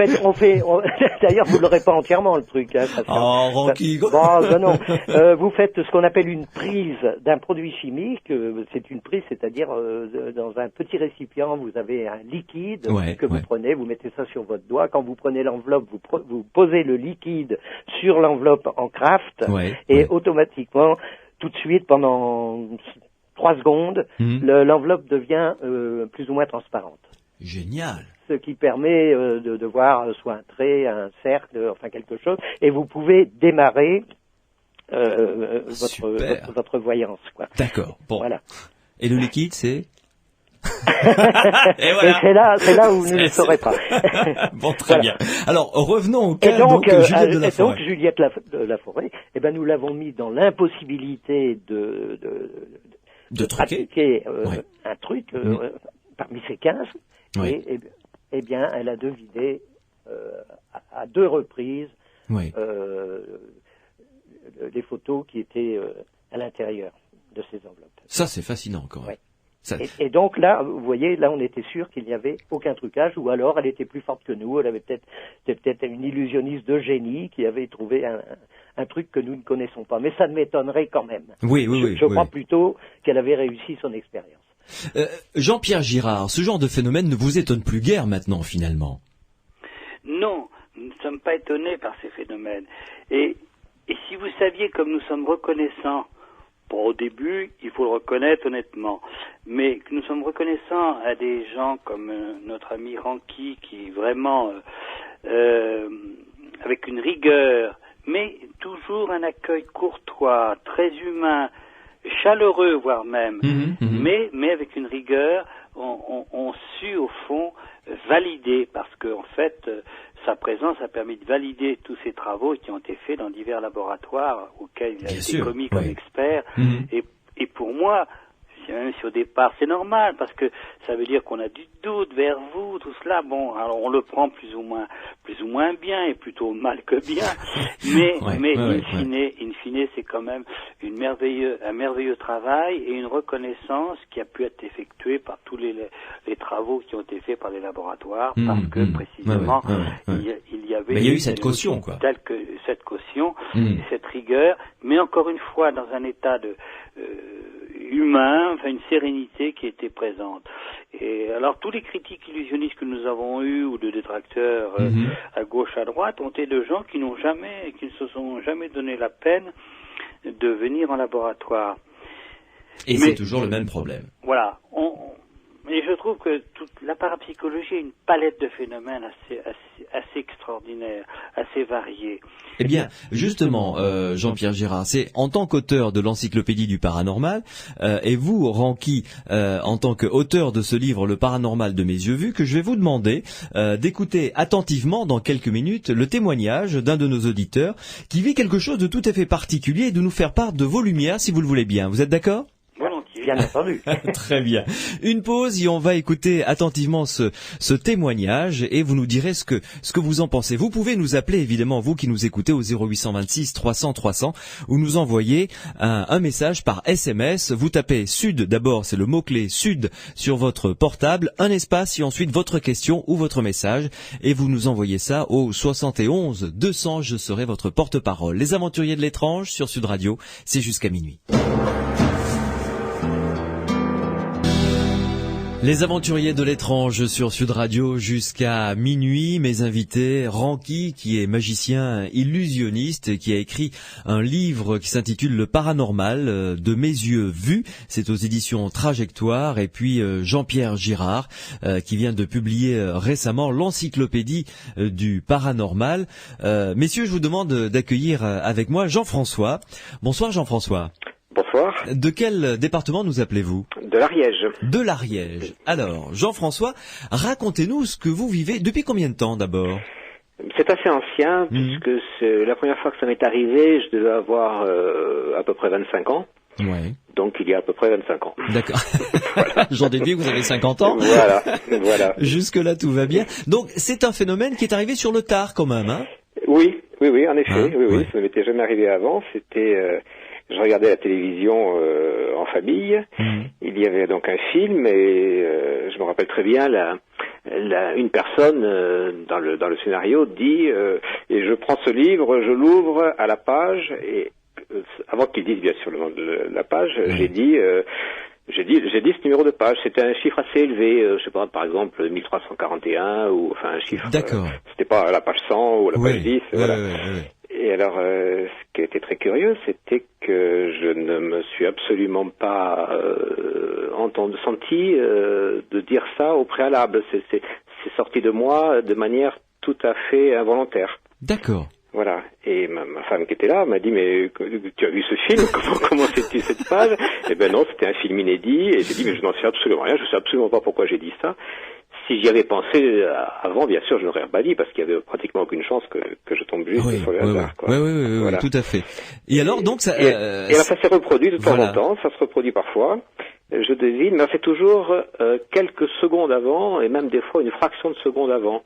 D'ailleurs, vous l'aurez pas entièrement le truc. Hein, Ranky. Non. Vous faites ce qu'on appelle une prise d'un produit chimique. C'est une prise, c'est-à-dire dans un petit récipient, vous avez un liquide que vous prenez, vous mettez ça sur votre doigt. Quand vous prenez l'enveloppe, vous posez le liquide sur l'enveloppe en craft et automatiquement, tout de suite, pendant 3 secondes, l'enveloppe devient plus ou moins transparente. Génial. Ce qui permet de voir soit un trait, un cercle, enfin quelque chose, et vous pouvez démarrer votre voyance. Quoi. D'accord. Bon. Voilà. Et le liquide, c'est et voilà. C'est là où vous ne le saurez pas. Bon, très bien. Alors, revenons au cas Juliette de la Forêt. Donc, Juliette de la Forêt, nous l'avons mis dans l'impossibilité de pratiquer un truc parmi ces 15. Et bien, elle a deviné à 2 reprises les photos qui étaient à l'intérieur de ces enveloppes. Ça, c'est fascinant quand même. Et donc là, vous voyez, là on était sûr qu'il n'y avait aucun trucage, ou alors elle était plus forte que nous, elle avait peut-être une illusionniste de génie qui avait trouvé un truc que nous ne connaissons pas. Mais ça ne m'étonnerait quand même. Je crois plutôt qu'elle avait réussi son expérience. Jean-Pierre Girard, ce genre de phénomène ne vous étonne plus guère maintenant finalement? Non, nous ne sommes pas étonnés par ces phénomènes. Et si vous saviez comme nous sommes reconnaissants, bon, au début, il faut le reconnaître honnêtement, mais que nous sommes reconnaissants à des gens comme notre ami Ranky, qui vraiment, avec une rigueur, mais toujours un accueil courtois, très humain, chaleureux voire même, mais avec une rigueur, ont su au fond valider, parce que en fait sa présence a permis de valider tous ces travaux qui ont été faits dans divers laboratoires auxquels il a été commis comme expert. Et pour moi, même si au départ c'est normal, parce que ça veut dire qu'on a du doute vers vous, tout cela. Bon, alors on le prend plus ou moins bien, et plutôt mal que bien, mais in fine, c'est quand même un merveilleux travail et une reconnaissance qui a pu être effectuée par tous les travaux qui ont été faits par les laboratoires, parce que précisément il y avait eu cette caution, quoi. Telle que cette caution, et cette rigueur, mais encore une fois dans un état de humain, enfin une sérénité qui était présente. Et alors tous les critiques illusionnistes que nous avons eus, ou de détracteurs à gauche, à droite, ont été de gens qui ne se sont jamais donné la peine de venir en laboratoire. Et c'est toujours le même problème. Voilà. Et je trouve que toute la parapsychologie est une palette de phénomènes assez extraordinaire, assez variée. Eh bien, justement, Jean-Pierre Girard, c'est en tant qu'auteur de l'Encyclopédie du Paranormal, et vous, Ranky, en tant qu'auteur de ce livre, Le Paranormal de mes yeux vus, que je vais vous demander d'écouter attentivement dans quelques minutes le témoignage d'un de nos auditeurs qui vit quelque chose de tout à fait particulier et de nous faire part de vos lumières, si vous le voulez bien. Vous êtes d'accord ? Bien entendu. Très bien. Une pause et on va écouter attentivement ce témoignage et vous nous direz ce que vous en pensez. Vous pouvez nous appeler, évidemment, vous qui nous écoutez, au 0826 300 300 ou nous envoyer un message par SMS. Vous tapez Sud, d'abord, c'est le mot-clé Sud sur votre portable, un espace et ensuite votre question ou votre message et vous nous envoyez ça au 71 200. Je serai votre porte-parole. Les aventuriers de l'étrange sur Sud Radio, c'est jusqu'à minuit. Les aventuriers de l'étrange sur Sud Radio jusqu'à minuit. Mes invités, Ranky, qui est magicien illusionniste, qui a écrit un livre qui s'intitule Le Paranormal de mes yeux vus. C'est aux éditions Trajectoire. Et puis Jean-Pierre Girard, qui vient de publier récemment l'Encyclopédie du Paranormal. Messieurs, je vous demande d'accueillir avec moi Jean-François. Bonsoir Jean-François. Bonsoir. De quel département nous appelez-vous ? De l'Ariège. De l'Ariège. Alors, Jean-François, racontez-nous ce que vous vivez. Depuis combien de temps d'abord ? C'est assez ancien, puisque c'est la première fois que ça m'est arrivé, je devais avoir à peu près 25 ans. Ouais. Donc il y a à peu près 25 ans. D'accord. Voilà. J'en déduis que vous avez 50 ans. Voilà. Jusque-là, tout va bien. Donc c'est un phénomène qui est arrivé sur le tard quand même, hein ? Oui, en effet. Hein ? Oui, ça ne m'était jamais arrivé avant. C'était... je regardais la télévision en famille. Il y avait donc un film et je me rappelle très bien une personne dans le scénario dit et je prends ce livre, je l'ouvre à la page et avant qu'il dise bien sûr le nom de la page, j'ai dit ce numéro de page. C'était un chiffre assez élevé, je sais pas, par exemple 1341 ou enfin un chiffre. D'accord. C'était pas la page 100 ou la page 10. Voilà. Et alors, ce qui était très curieux, c'était que je ne me suis absolument pas senti de dire ça au préalable. C'est sorti de moi de manière tout à fait involontaire. D'accord. Voilà. Et ma femme qui était là m'a dit, mais tu as vu ce film? Comment c'était cette page? Eh ben non, c'était un film inédit. Et j'ai dit, mais je n'en sais absolument rien. Je sais absolument pas pourquoi j'ai dit ça. Si j'y avais pensé avant, bien sûr, je n'aurais pas dit, parce qu'il y avait pratiquement aucune chance que je tombe juste sur le hasard. Oui, voilà. Tout à fait. Et alors, donc, ça... Et alors, ça s'est reproduit de temps en temps, ça se reproduit parfois. Je devine, mais c'est toujours quelques secondes avant, et même des fois une fraction de seconde avant.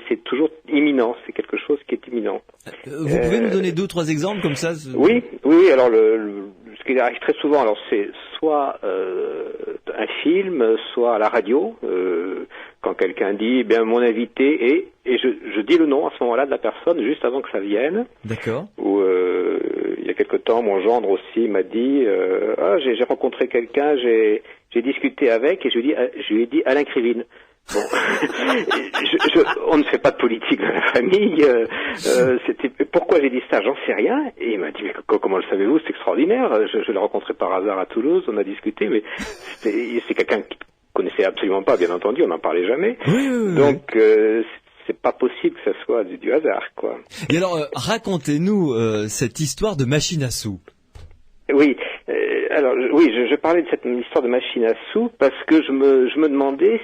C'est toujours imminent, c'est quelque chose qui est imminent. Vous pouvez nous donner 2 ou 3 exemples comme ça? Oui, alors ce qui arrive très souvent, alors c'est soit un film, soit à la radio, quand quelqu'un dit, bien mon invité et je dis le nom à ce moment-là de la personne juste avant que ça vienne. D'accord. Ou il y a quelque temps, mon gendre aussi m'a dit, j'ai rencontré quelqu'un, j'ai discuté avec et je lui ai dit Alain Krivine. Bon, on ne fait pas de politique dans la famille. C'était pourquoi j'ai dit ça, j'en sais rien. Et il m'a dit mais comment le savez-vous? C'est extraordinaire. Je l'ai rencontré par hasard à Toulouse, on a discuté, mais c'est quelqu'un qui connaissait absolument pas, bien entendu, on n'en parlait jamais. Oui. Donc c'est pas possible que ça soit du hasard, quoi. Et alors racontez-nous cette histoire de machine à sous. Oui. Alors oui, je parlais de cette histoire de machine à sous parce que je me demandais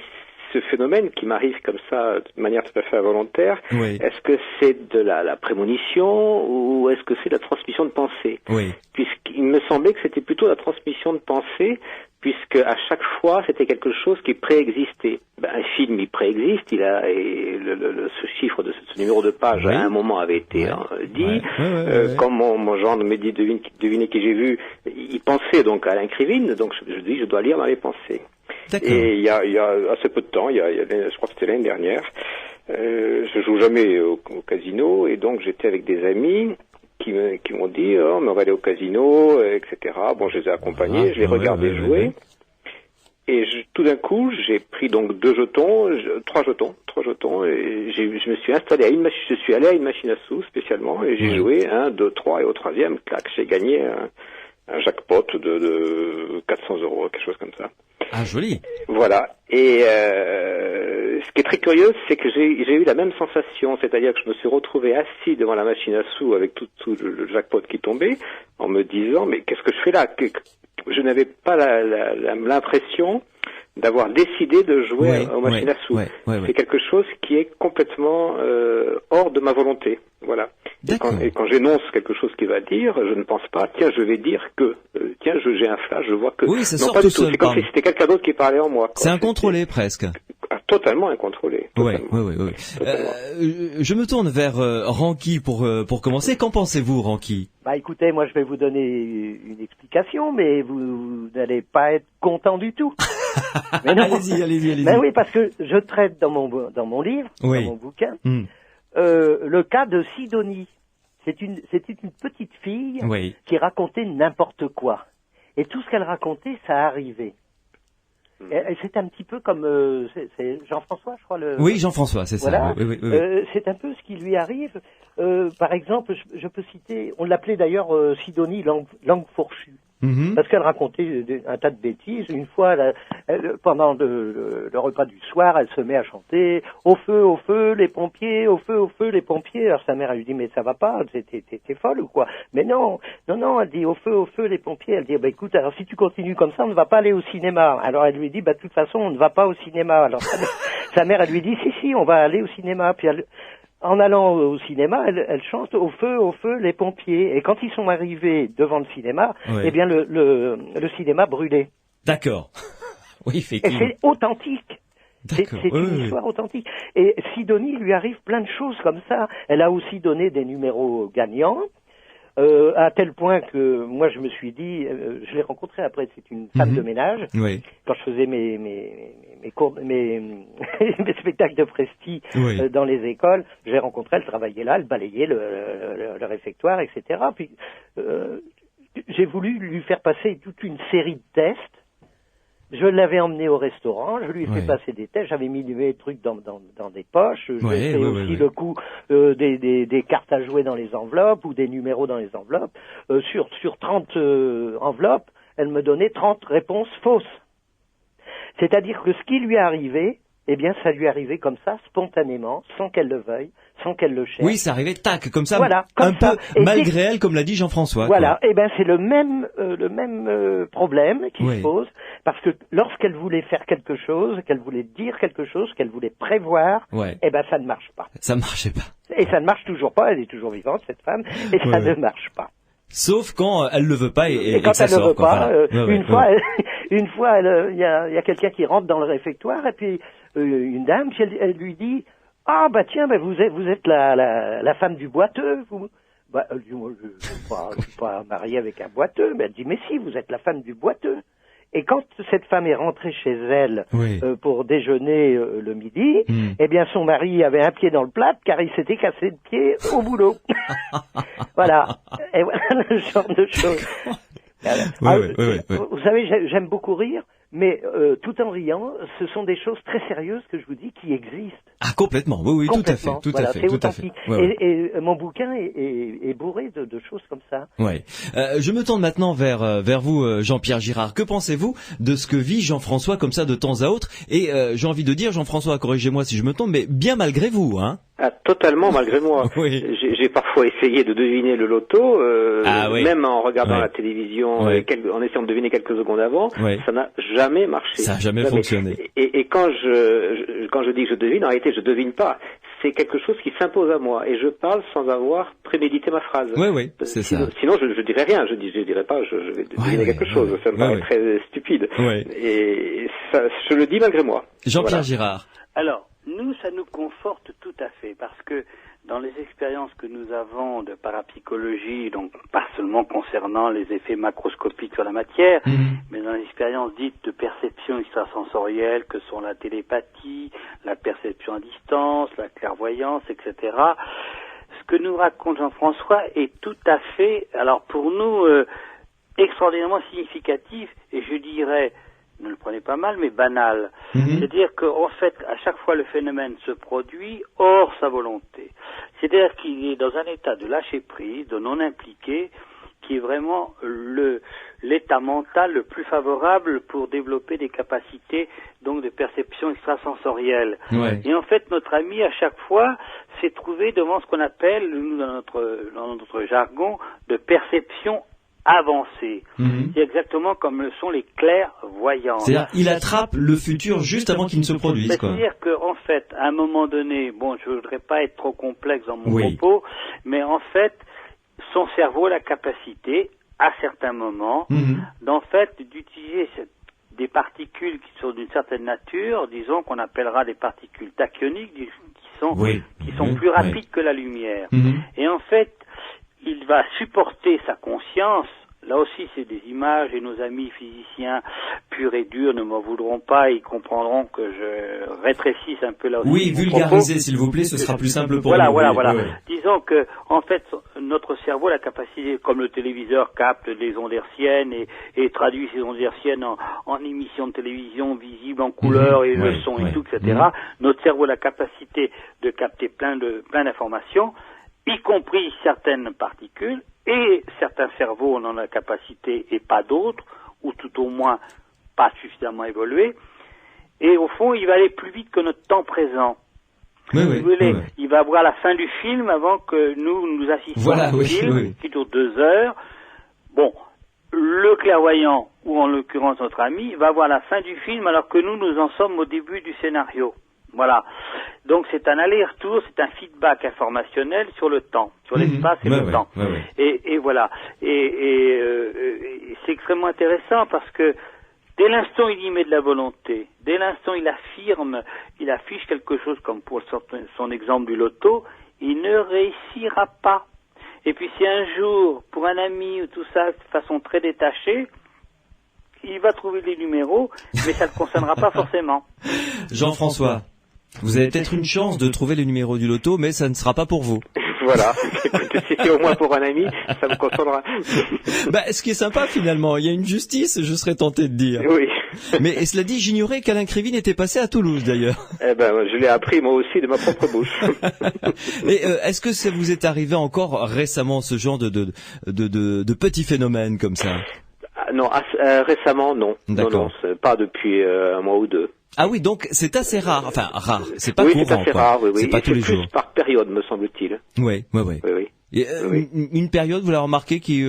ce phénomène qui m'arrive comme ça de manière tout à fait involontaire. Oui. Est-ce que c'est de la prémonition ou est-ce que c'est de la transmission de pensée? Oui. Puisqu'il me semblait que c'était plutôt la transmission de pensée, puisque à chaque fois c'était quelque chose qui préexistait. Un film il préexiste, et ce chiffre de ce numéro de page à un moment avait été dit. Quand mon gendre me dit devinez qui j'ai vu, il pensait donc à Alain Krivine, donc je dis je dois lire dans les pensées. D'accord. Et il y a assez peu de temps, je crois que c'était l'année dernière, je joue jamais au casino et donc j'étais avec des amis qui m'ont dit oh mais on va aller au casino, etc. Bon, je les ai accompagnés, je les regardais jouer. Et tout d'un coup, j'ai pris donc trois jetons, et je me suis installé je suis allé à une machine à sous spécialement, et j'ai joué 1, 2, 3, et au troisième, clac, j'ai gagné un jackpot de 400 €, quelque chose comme ça. Ah, joli. Voilà. Et ce qui est très curieux, c'est que j'ai eu la même sensation, c'est-à-dire que je me suis retrouvé assis devant la machine à sous avec tout le jackpot qui tombait, en me disant mais qu'est-ce que je fais là? Je n'avais pas l'impression d'avoir décidé de jouer aux machines à sous. C'est quelque chose qui est complètement hors de ma volonté. Voilà. Et quand j'énonce quelque chose qui va dire, je ne pense pas, tiens, je vais dire que, j'ai un flash, je vois que... Oui, ça non, sort pas tout du tout. seul. C'est comme si c'était quelqu'un d'autre qui parlait en moi. C'est incontrôlé presque. Totalement incontrôlé. Oui. Je me tourne vers Ranky pour commencer. Qu'en pensez-vous, Ranky? Écoutez, moi je vais vous donner une explication, mais vous n'allez pas être content du tout. Mais non. Allez-y. Ben oui, parce que je traite dans mon livre, dans mon bouquin, le cas de Sidonie. C'était une petite fille qui racontait n'importe quoi. Et tout ce qu'elle racontait, ça arrivait. C'est un petit peu comme c'est Jean-François, je crois. Oui, Jean-François, c'est ça. Oui. C'est un peu ce qui lui arrive. Par exemple, je peux citer, on l'appelait d'ailleurs Sidonie langue fourchue. Parce qu'elle racontait un tas de bêtises. Une fois, pendant le repas du soir, elle se met à chanter « Au feu, les pompiers, au feu, les pompiers ». Alors sa mère, elle lui dit « Mais ça va pas, t'es folle ou quoi ?» Mais non, elle dit « Au feu, les pompiers ». Elle dit « Écoute, alors si tu continues comme ça, on ne va pas aller au cinéma ». Alors elle lui dit « De toute façon, on ne va pas au cinéma ». Alors sa mère, elle lui dit « Si, on va aller au cinéma ». Puis en allant au cinéma, elle chante au feu, les pompiers. Et quand ils sont arrivés devant le cinéma, eh bien, le cinéma brûlait. D'accord. Oui, effectivement. Et c'est authentique. C'est une histoire authentique. Et Sidonie lui arrive plein de choses comme ça. Elle a aussi donné des numéros gagnants. À tel point que moi je me suis dit, je l'ai rencontrée après, c'est une femme de ménage. Oui. Quand je faisais mes spectacles de presti dans les écoles, je l'ai rencontrée, elle travaillait là, elle balayait le réfectoire, etc. Puis j'ai voulu lui faire passer toute une série de tests. Je l'avais emmené au restaurant, je lui ai fait passer des tests, j'avais mis des trucs dans des poches, je lui ai fait aussi le coup des cartes à jouer dans les enveloppes ou des numéros dans les enveloppes. Sur 30 enveloppes, elle me donnait 30 réponses fausses. C'est-à-dire que ce qui lui est arrivé, eh bien ça lui est arrivé comme ça, spontanément, sans qu'elle le veuille, sans qu'elle le cherche. Oui, ça arrivait tac, comme ça, voilà, un peu malgré elle, comme l'a dit Jean-François. Voilà, et ben c'est le même problème qui se pose, parce que lorsqu'elle voulait faire quelque chose, qu'elle voulait dire quelque chose, qu'elle voulait prévoir, eh ben ça ne marche pas. Ça marchait pas. Et ça ne marche toujours pas, elle est toujours vivante cette femme, et ça ne marche pas. Sauf quand elle le veut pas et quand que ça elle sort. Le veut pas, voilà. Une fois, il y a quelqu'un qui rentre dans le réfectoire et puis une dame, puis elle lui dit ah tiens, vous êtes la femme du boiteux, vous. Elle dit moi je suis pas mariée avec un boiteux, mais elle dit mais si, vous êtes la femme du boiteux. Et quand cette femme est rentrée chez elle pour déjeuner le midi, eh bien son mari avait un pied dans le plat car il s'était cassé le pied au boulot. Voilà. Et voilà le genre de choses. Vous savez, j'aime beaucoup rire, mais tout en riant, ce sont des choses très sérieuses que je vous dis qui existent. Ah complètement, oui, tout à fait. C'est authentique. Et mon bouquin est bourré de choses comme ça. Ouais. Je me tourne maintenant vers vous, Jean-Pierre Girard. Que pensez-vous de ce que vit Jean-François comme ça de temps à autre? Et j'ai envie de dire, Jean-François, corrigez-moi si je me trompe, mais bien malgré vous, hein? Ah, totalement, malgré moi. Oui. J'ai parfois essayé de deviner le loto, oui. même en regardant Ouais. la télévision, Ouais. en essayant de deviner quelques secondes avant. Ouais. Ça n'a jamais marché. Ça n'a jamais fonctionné. Et quand je dis que je devine, en réalité, je devine pas. C'est quelque chose qui s'impose à moi, et je parle sans avoir prémédité ma phrase. Oui, c'est ça. Sinon, je dirais rien. Je dirais pas, je vais deviner quelque chose. Ça me paraît très stupide. Ouais. Et ça, je le dis malgré moi. Jean-Pierre Voilà. Girard. Alors, nous, ça nous conforte tout à fait, parce que dans les expériences que nous avons de parapsychologie, donc pas seulement concernant les effets macroscopiques sur la matière, mais dans les expériences dites de perception extrasensorielle, que sont la télépathie, la perception à distance, la clairvoyance, etc., ce que nous raconte Jean-François est tout à fait, alors pour nous, extraordinairement significatif, et je dirais, ne le prenez pas mal, mais banal. C'est-à-dire qu'en fait, à chaque fois, le phénomène se produit hors sa volonté. C'est-à-dire qu'il est dans un état de lâcher-prise, de non-impliqué, qui est vraiment l'état mental le plus favorable pour développer des capacités donc de perception extrasensorielle. Ouais. Et en fait, notre ami, à chaque fois, s'est trouvé devant ce qu'on appelle, nous, dans notre jargon, de perception avancée. C'est exactement comme le sont les clairvoyants. C'est-à-dire, il attrape le futur juste avant qu'il ne se produise, quoi. C'est-à-dire qu'en fait, à un moment donné, bon, je voudrais pas être trop complexe dans mon Oui. propos, mais en fait, son cerveau a la capacité, à certains moments, d'en fait, d'utiliser des particules qui sont d'une certaine nature, disons qu'on appellera des particules tachyoniques, qui sont plus rapides que la lumière. Et en fait, il va supporter sa conscience. Là aussi, c'est des images, et nos amis physiciens purs et durs ne m'en voudront pas, ils comprendront que je rétrécisse un peu là aussi. Oui, vulgarisez, s'il vous plaît, ce sera plus simple pour nous. Voilà. Oui. Disons que, en fait, notre cerveau a la capacité, comme le téléviseur capte les ondes hertziennes et traduit ces ondes hertziennes en émissions de télévision visibles en couleur et le son et tout, etc. Notre cerveau a la capacité de capter plein d'informations, y compris certaines particules, et certains cerveaux en ont la capacité et pas d'autres, ou tout au moins pas suffisamment évolués, et au fond, il va aller plus vite que notre temps présent. Il va voir la fin du film avant que nous assistions au film, qui dure 2 heures. Bon, le clairvoyant, ou en l'occurrence notre ami, va voir la fin du film alors que nous en sommes au début du scénario. Voilà. Donc c'est un aller-retour, c'est un feedback informationnel sur le temps, sur l'espace et le temps. Et voilà. Et c'est extrêmement intéressant parce que dès l'instant où il y met de la volonté, dès l'instant où il affiche quelque chose comme pour son exemple du loto, il ne réussira pas. Et puis si un jour, pour un ami ou tout ça, de façon très détachée, il va trouver les numéros, mais ça ne le concernera pas forcément. Jean-François, vous avez peut-être une chance de trouver les numéros du loto, mais ça ne sera pas pour vous. Voilà. Écoute, si c'est au moins pour un ami, ça me consolera. Ce qui est sympa finalement, il y a une justice, je serais tenté de dire. Oui. Mais cela dit, j'ignorais qu'Alain Krivine était passé à Toulouse d'ailleurs. Je l'ai appris moi aussi de ma propre bouche. Et est-ce que ça vous est arrivé encore récemment ce genre de petits phénomènes comme ça? Non, récemment non. D'accord. Non, pas depuis un mois ou 2. Ah oui, donc c'est assez rare. Enfin, rare. C'est pas courant. Oui, c'est assez rare. Oui. C'est pas tous les jours. C'est plus par période, me semble-t-il. Oui. Et, une période, vous l'avez remarqué, qui est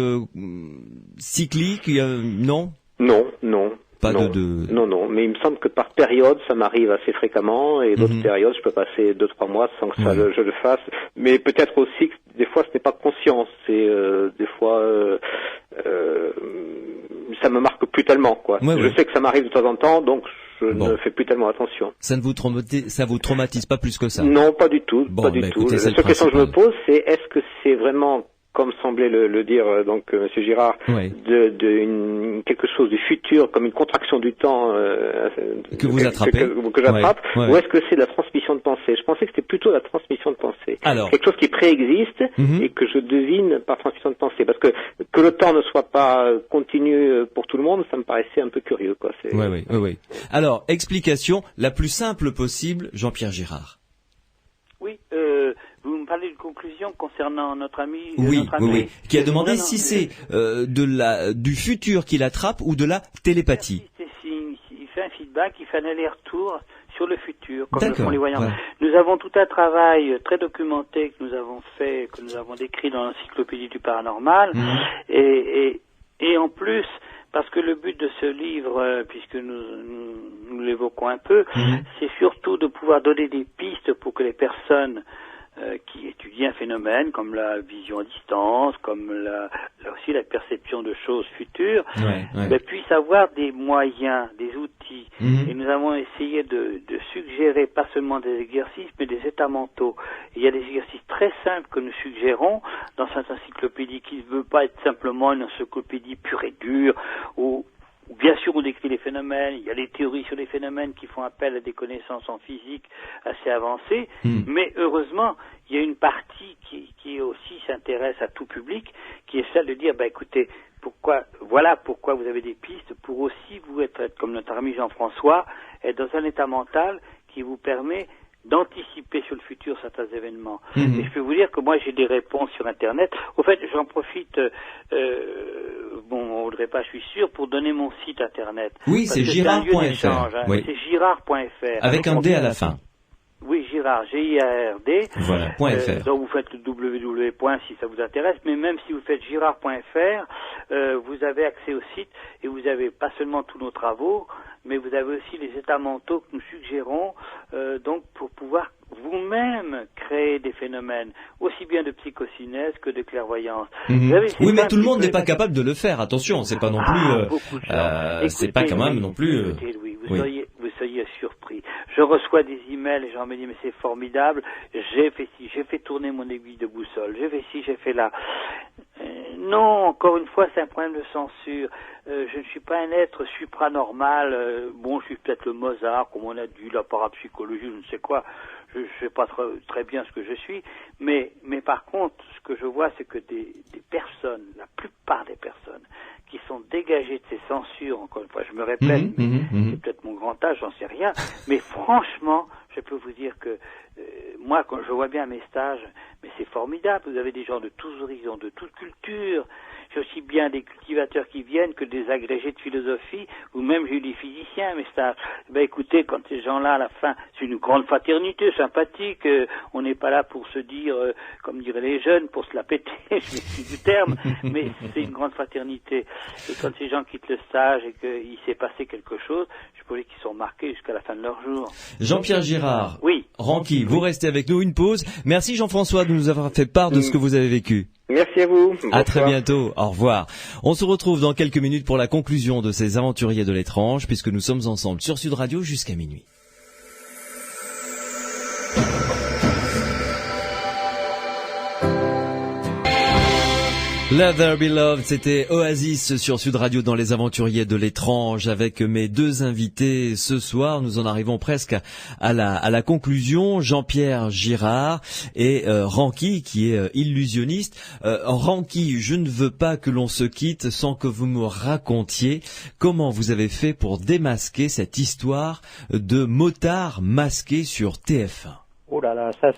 cyclique, non? Non. Non, mais il me semble que par période, ça m'arrive assez fréquemment, et d'autres périodes, je peux passer 2-3 mois sans que je le fasse. Mais peut-être aussi que des fois, ce n'est pas conscient. C'est des fois, ça me marque plus tellement, quoi. Je sais que ça m'arrive de temps en temps, donc je ne fais plus tellement attention. Ça vous traumatise pas plus que ça? Non, pas du tout, pas du tout. La seule question que je me pose, c'est est-ce que c'est vraiment, comme semblait le dire Monsieur Girard, quelque chose du futur, comme une contraction du temps que vous attrapez, que j'attrape, ou est-ce que c'est de la transmission de pensée? Je pensais que c'était plutôt la transmission de pensée. Alors, quelque chose qui préexiste et que je devine par transmission de pensée, parce que le temps ne soit pas continu pour tout le monde, ça me paraissait un peu curieux, quoi. Oui. Alors, explication la plus simple possible, Jean-Pierre Girard. Oui. Vous me parlez d'une conclusion concernant notre ami. Oui. Qui a demandé si c'est du futur qu'il attrape ou de la télépathie. Il fait un feedback, il fait un aller-retour sur le futur, comme le font les voyants. Ouais. Nous avons tout un travail très documenté que nous avons décrit dans l'encyclopédie du paranormal, et en plus, parce que le but de ce livre, puisque nous l'évoquons un peu, c'est surtout de pouvoir donner des pistes pour que les personnes qui étudient un phénomène comme la vision à distance, comme aussi la perception de choses futures, puissent avoir des moyens, des outils. Et nous avons essayé de suggérer pas seulement des exercices, mais des états mentaux. Et il y a des exercices très simples que nous suggérons dans cette encyclopédie qui ne veut pas être simplement une encyclopédie pure et dure, où bien sûr on décrit les phénomènes, il y a les théories sur les phénomènes qui font appel à des connaissances en physique assez avancées, mais heureusement il y a une partie qui aussi s'intéresse à tout public, qui est celle de dire, écoutez, voilà pourquoi vous avez des pistes, pour aussi vous être comme notre ami Jean-François, être dans un état mental qui vous permet d'anticiper sur le futur certains événements. Et je peux vous dire que moi j'ai des réponses sur Internet. Au fait, j'en profite, Audrey Page, je suis sûr, pour donner mon site Internet. Oui, c'est girard.fr. C'est girard.fr. Avec un D à la fin. Oui, Girard, G-I-A-R-D. Voilà, .fr. Donc vous faites le www. Si ça vous intéresse, mais même si vous faites girard.fr, vous avez accès au site et vous avez pas seulement tous nos travaux, mais vous avez aussi les états mentaux que nous suggérons, donc pour pouvoir vous-même créer des phénomènes, aussi bien de psychocinèse que de clairvoyance. Oui, mais tout le monde n'est pas capable de le faire, attention, c'est pas non plus... c'est pas quand même non plus... Écoutez, Louis, vous soyez surpris. Je reçois des emails et j'en me dis, mais c'est formidable, j'ai fait ci, j'ai fait tourner mon aiguille de boussole, j'ai fait ci, j'ai fait là. Non, encore une fois, c'est un problème de censure. Je ne suis pas un être supranormal. Je suis peut-être le Mozart, comme on a dit, la parapsychologie, je ne sais quoi. Je ne sais pas très bien ce que je suis. Mais par contre, ce que je vois, c'est que des personnes, la plupart des personnes, qui sont dégagées de ces censures, encore une fois, je me répète, c'est peut-être mon grand âge, j'en sais rien. Mais franchement, je peux vous dire que moi, quand je vois bien mes stages, mais c'est formidable. Vous avez des gens de tous horizons, de toutes cultures. J'ai aussi bien des cultivateurs qui viennent que des agrégés de philosophie, ou même j'ai eu des physiciens à mes stages. Écoutez, quand ces gens-là, à la fin, c'est une grande fraternité, sympathique. On n'est pas là pour se dire, comme diraient les jeunes, pour se la péter, je m'excuse du terme, mais c'est une grande fraternité. Et quand ces gens quittent le stage et qu'il s'est passé quelque chose, je peux dire qu'ils sont marqués jusqu'à la fin de leur jour. Jean-Pierre Girard. Oui. Ranqui, vous restez avec nous, une pause. Merci Jean-François de nous avoir fait part de ce que vous avez vécu. Merci à vous. À très bientôt. Au revoir. On se retrouve dans quelques minutes pour la conclusion de ces aventuriers de l'étrange, puisque nous sommes ensemble sur Sud Radio jusqu'à minuit. Let There Be Love, c'était Oasis sur Sud Radio dans les aventuriers de l'étrange avec mes deux invités ce soir. Nous en arrivons presque à la conclusion. Jean-Pierre Girard et Ranqui qui est illusionniste. Ranqui, je ne veux pas que l'on se quitte sans que vous me racontiez comment vous avez fait pour démasquer cette histoire de motard masqué sur TF1. Oh là là, ça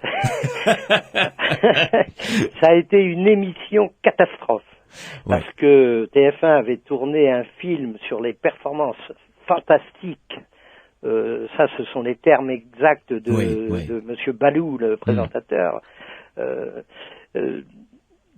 a été une émission catastrophe. Ouais. Parce que TF1 avait tourné un film sur les performances fantastiques. Ça, ce sont les termes exacts de Monsieur Balou, le présentateur.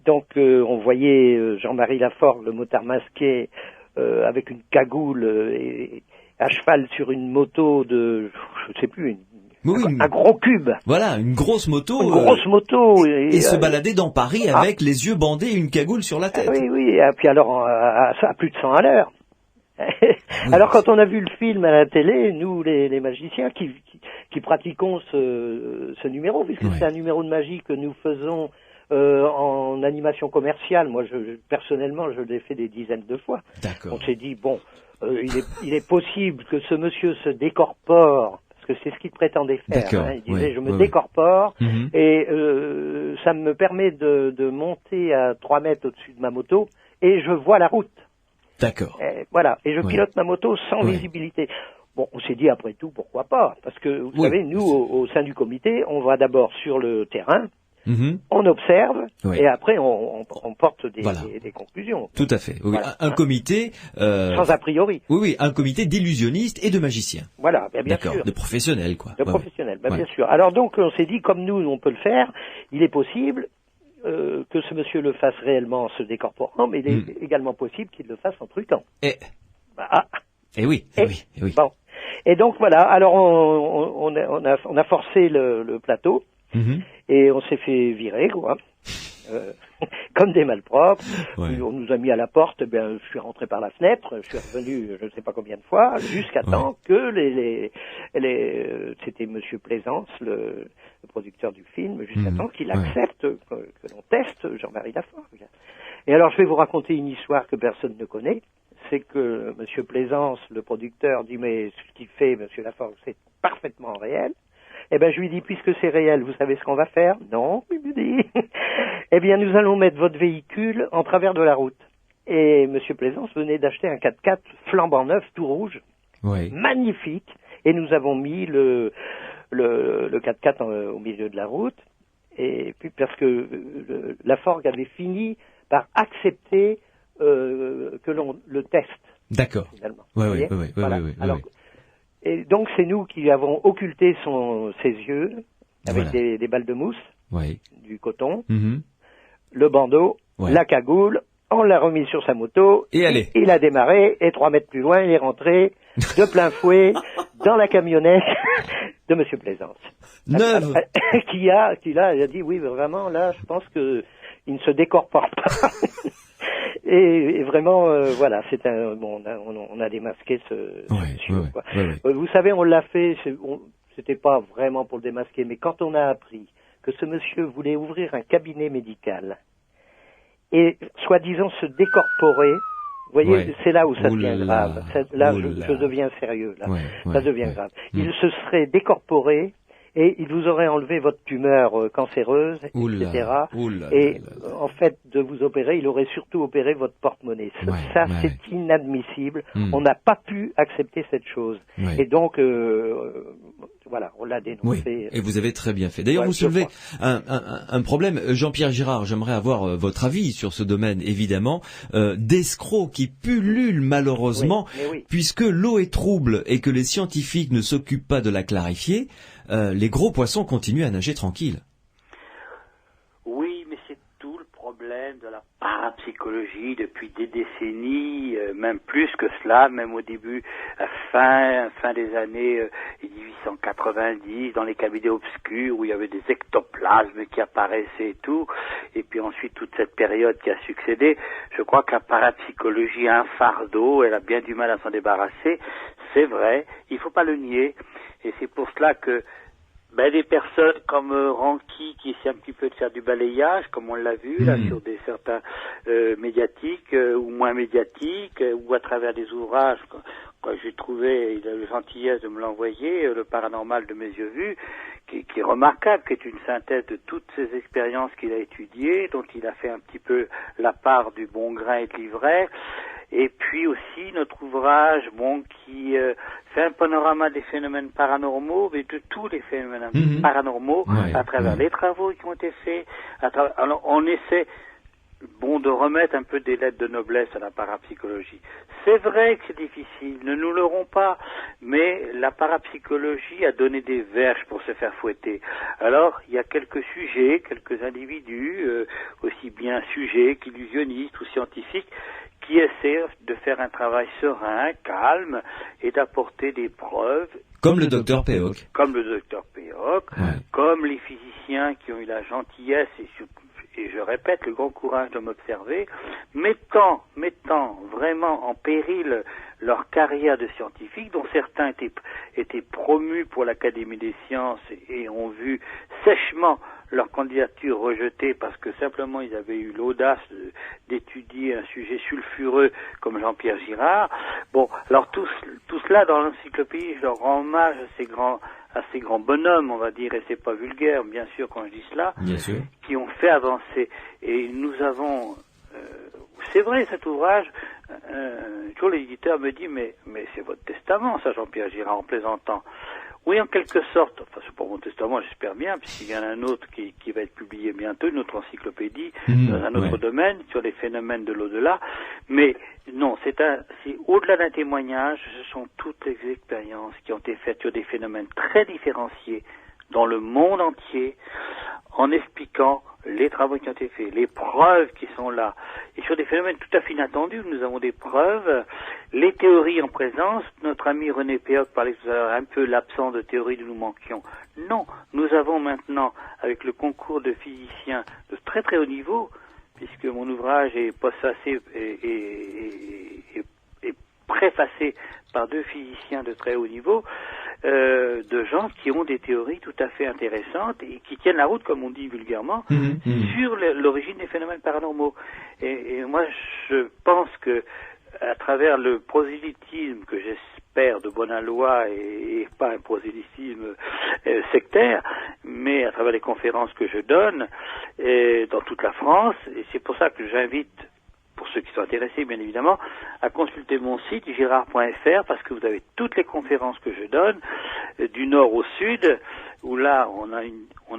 Donc, on voyait Jean-Marie Laforgue, le motard masqué, avec une cagoule et à cheval sur une moto de, je sais plus, un gros cube. Voilà, une grosse moto. Une grosse moto. Et se balader dans Paris avec les yeux bandés et une cagoule sur la tête. Oui. Et puis alors, à plus de 100 à l'heure. Alors quand on a vu le film à la télé, nous les magiciens qui pratiquons ce numéro, puisque c'est un numéro de magie que nous faisons en animation commerciale, moi personnellement je l'ai fait des dizaines de fois. D'accord. On s'est dit il est possible que ce monsieur se décorpore, parce que c'est ce qu'il prétendait faire. Hein. Il disait je me décorpore et ça me permet de monter à 3 mètres au-dessus de ma moto et je vois la route. D'accord. Voilà, et je pilote ma moto sans visibilité. Bon, on s'est dit après tout, pourquoi pas? Parce que, vous savez, nous, au sein du comité, on va d'abord sur le terrain, on observe, Oui. et après on porte des conclusions. Tout à fait. Oui. Voilà. Un comité... Sans a priori. Oui, un comité d'illusionnistes et de magiciens. Voilà, bien D'accord, sûr. de professionnels, quoi. De professionnels, bien sûr. Alors donc, on s'est dit, comme nous, on peut le faire, il est possible que ce monsieur le fasse réellement en se décorporant, mais il est également possible qu'il le fasse en truquant. Et oui. Bon. Et donc, voilà, alors on a forcé le plateau, et on s'est fait virer, quoi. Comme des malpropres. Ouais. On nous a mis à la porte, je suis rentré par la fenêtre, je suis revenu je ne sais pas combien de fois, jusqu'à temps que c'était Monsieur Plaisance, le producteur du film, jusqu'à temps qu'il accepte que l'on teste Jean-Marie Laforgue. Et alors je vais vous raconter une histoire que personne ne connaît, c'est que Monsieur Plaisance, le producteur, dit mais ce qu'il fait Monsieur Laforgue, c'est parfaitement réel. Eh ben, je lui dis, puisque c'est réel, vous savez ce qu'on va faire? Non, il me dit. Eh bien, nous allons mettre votre véhicule en travers de la route. Et Monsieur Plaisance venait d'acheter un 4x4 flambant neuf, tout rouge, magnifique. Et nous avons mis le 4x4 au milieu de la route. Et puis, parce que Laforgue avait fini par accepter que l'on le teste. D'accord. Finalement. Oui. Alors, et donc c'est nous qui avons occulté ses yeux avec des balles de mousse, du coton, le bandeau, la cagoule, on l'a remis sur sa moto, et il a démarré, et 3 mètres plus loin, il est rentré de plein fouet dans la camionnette de Monsieur Plaisance. Neuve. Il a dit, oui, vraiment, là, je pense que il ne se décorpore pas. Et vraiment, voilà, c'est on a démasqué ce monsieur. Vous savez, on l'a fait, c'était pas vraiment pour le démasquer, mais quand on a appris que ce monsieur voulait ouvrir un cabinet médical et soi-disant se décorporer, vous voyez, c'est là où ça devient grave. Là, je deviens sérieux. Là, ça devient grave. Il se serait décorporé et il vous aurait enlevé votre tumeur cancéreuse, etc. Et en fait, de vous opérer, il aurait surtout opéré votre porte-monnaie. C'est inadmissible. On n'a pas pu accepter cette chose. Et donc, voilà, on l'a dénoncé. Et vous avez très bien fait. D'ailleurs, vous soulevez un problème. Jean-Pierre Girard, j'aimerais avoir votre avis sur ce domaine, évidemment, d'escrocs qui pullulent malheureusement, puisque l'eau est trouble et que les scientifiques ne s'occupent pas de la clarifier. Les gros poissons continuent à nager tranquilles. Oui, mais c'est tout le problème de la parapsychologie depuis des décennies, même plus que cela, même au début, fin des années 1890, dans les cabinets obscurs où il y avait des ectoplasmes qui apparaissaient et tout, et puis ensuite toute cette période qui a succédé. Je crois que la parapsychologie a un fardeau, elle a bien du mal à s'en débarrasser, c'est vrai, il faut pas le nier. Et c'est pour cela que des personnes comme Ranky qui essaie un petit peu de faire du balayage, comme on l'a vu là sur certains médiatiques ou moins médiatiques, ou à travers des ouvrages, quand j'ai trouvé, il a la gentillesse de me l'envoyer, le paranormal de mes yeux vus, qui est remarquable, qui est une synthèse de toutes ces expériences qu'il a étudiées, dont il a fait un petit peu la part du bon grain et de l'ivraie. Et puis aussi notre ouvrage, qui fait un panorama des phénomènes paranormaux, mais de tous les phénomènes paranormaux, à travers les travaux qui ont été faits. Alors on essaie, de remettre un peu des lettres de noblesse à la parapsychologie. C'est vrai que c'est difficile, ne nous leurrons pas, mais la parapsychologie a donné des verges pour se faire fouetter. Alors, il y a quelques sujets, quelques individus, aussi bien sujets qu'illusionnistes ou scientifiques, qui essaient de faire un travail serein, calme, et d'apporter des preuves. Comme le docteur Péoc. Comme le docteur Péoc, comme les physiciens qui ont eu la gentillesse et je répète, le grand courage de m'observer, mettant vraiment en péril leur carrière de scientifique, dont certains étaient promus pour l'Académie des sciences et ont vu sèchement leur candidature rejetée parce que simplement ils avaient eu l'audace d'étudier un sujet sulfureux comme Jean-Pierre Girard. Alors tout cela dans l'encyclopédie, je leur rends hommage à ces grands bonhommes, on va dire, et c'est pas vulgaire, bien sûr, quand je dis cela, qui ont fait avancer. Et nous avons, c'est vrai, cet ouvrage, toujours l'éditeur me dit, mais c'est votre testament, ça, Jean-Pierre Girard, en plaisantant. Oui, en quelque sorte, enfin c'est pour mon testament, j'espère bien, puisqu'il y en a un autre qui va être publié bientôt, une autre encyclopédie, dans un autre domaine, sur les phénomènes de l'au-delà. Mais non, c'est au-delà d'un témoignage, ce sont toutes les expériences qui ont été faites sur des phénomènes très différenciés dans le monde entier, en expliquant les travaux qui ont été faits, les preuves qui sont là, et sur des phénomènes tout à fait inattendus, nous avons des preuves, les théories en présence. Notre ami René Péoc parlait tout à l'heure un peu l'absence de théorie dont nous manquions. Non, nous avons maintenant, avec le concours de physiciens de très très haut niveau, puisque mon ouvrage est postfacé et préfacé par 2 physiciens de très haut niveau, de gens qui ont des théories tout à fait intéressantes et qui tiennent la route, comme on dit vulgairement, sur l'origine des phénomènes paranormaux. Et moi, je pense que à travers le prosélytisme que j'espère de bonne aloi et pas un prosélytisme sectaire, mais à travers les conférences que je donne dans toute la France, et c'est pour ça que j'invite, pour ceux qui sont intéressés bien évidemment, à consulter mon site girard.fr, parce que vous avez toutes les conférences que je donne du nord au sud, où là on a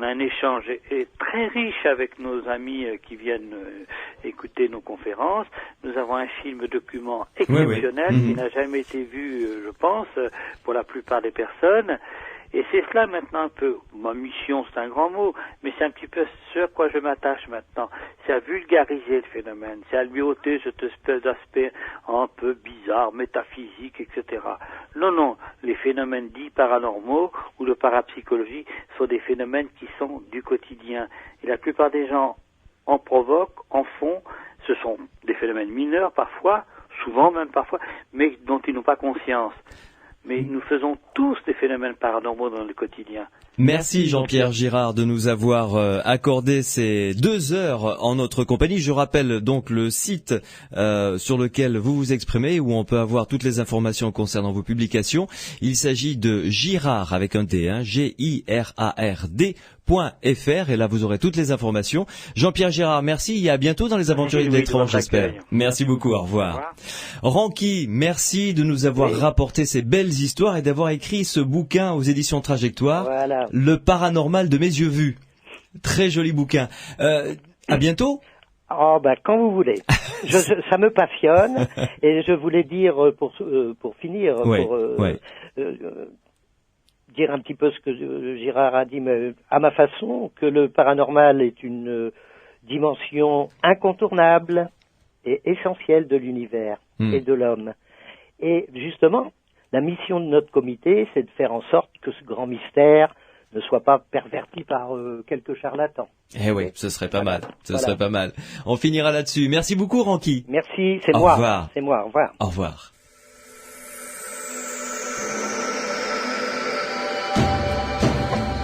un échange très riche avec nos amis qui viennent écouter nos conférences. Nous avons un film document exceptionnel qui n'a jamais été vu, je pense, pour la plupart des personnes. Et c'est cela maintenant un peu, ma mission c'est un grand mot, mais c'est un petit peu ce à quoi je m'attache maintenant. C'est à vulgariser le phénomène, c'est à lui ôter cette espèce d'aspect un peu bizarre, métaphysique, etc. Non, les phénomènes dits paranormaux ou de parapsychologie sont des phénomènes qui sont du quotidien. Et la plupart des gens en provoquent, en font, ce sont des phénomènes mineurs parfois, souvent même parfois, mais dont ils n'ont pas conscience. Mais nous faisons tous des phénomènes paranormaux dans le quotidien. Merci Jean-Pierre Girard de nous avoir accordé ces 2 heures en notre compagnie. Je rappelle donc le site sur lequel vous vous exprimez, où on peut avoir toutes les informations concernant vos publications. Il s'agit de Girard avec un D, girard.fr, et là vous aurez toutes les informations. Jean-Pierre Girard, merci et à bientôt dans les Aventuriers de l'étrange, j'espère. Merci beaucoup, au revoir. Ranky, merci de nous avoir rapporté ces belles histoires et d'avoir écrit ce bouquin aux éditions Trajectoire. Voilà. Le paranormal de mes yeux vus. Très joli bouquin. À bientôt. Oh, quand vous voulez. Ça me passionne et je voulais dire pour finir, dire un petit peu ce que Girard a dit, mais à ma façon, que le paranormal est une dimension incontournable et essentielle de l'univers et de l'homme. Et justement, la mission de notre comité, c'est de faire en sorte que ce grand mystère ne soit pas perverti par quelques charlatans. Eh oui, ce serait pas mal. Ce serait pas mal. On finira là-dessus. Merci beaucoup, Ranky. Merci, c'est moi. Au revoir. C'est moi, au revoir. Au revoir.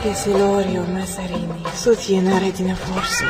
Che Silorio Massarini, soutiene Retina Forse.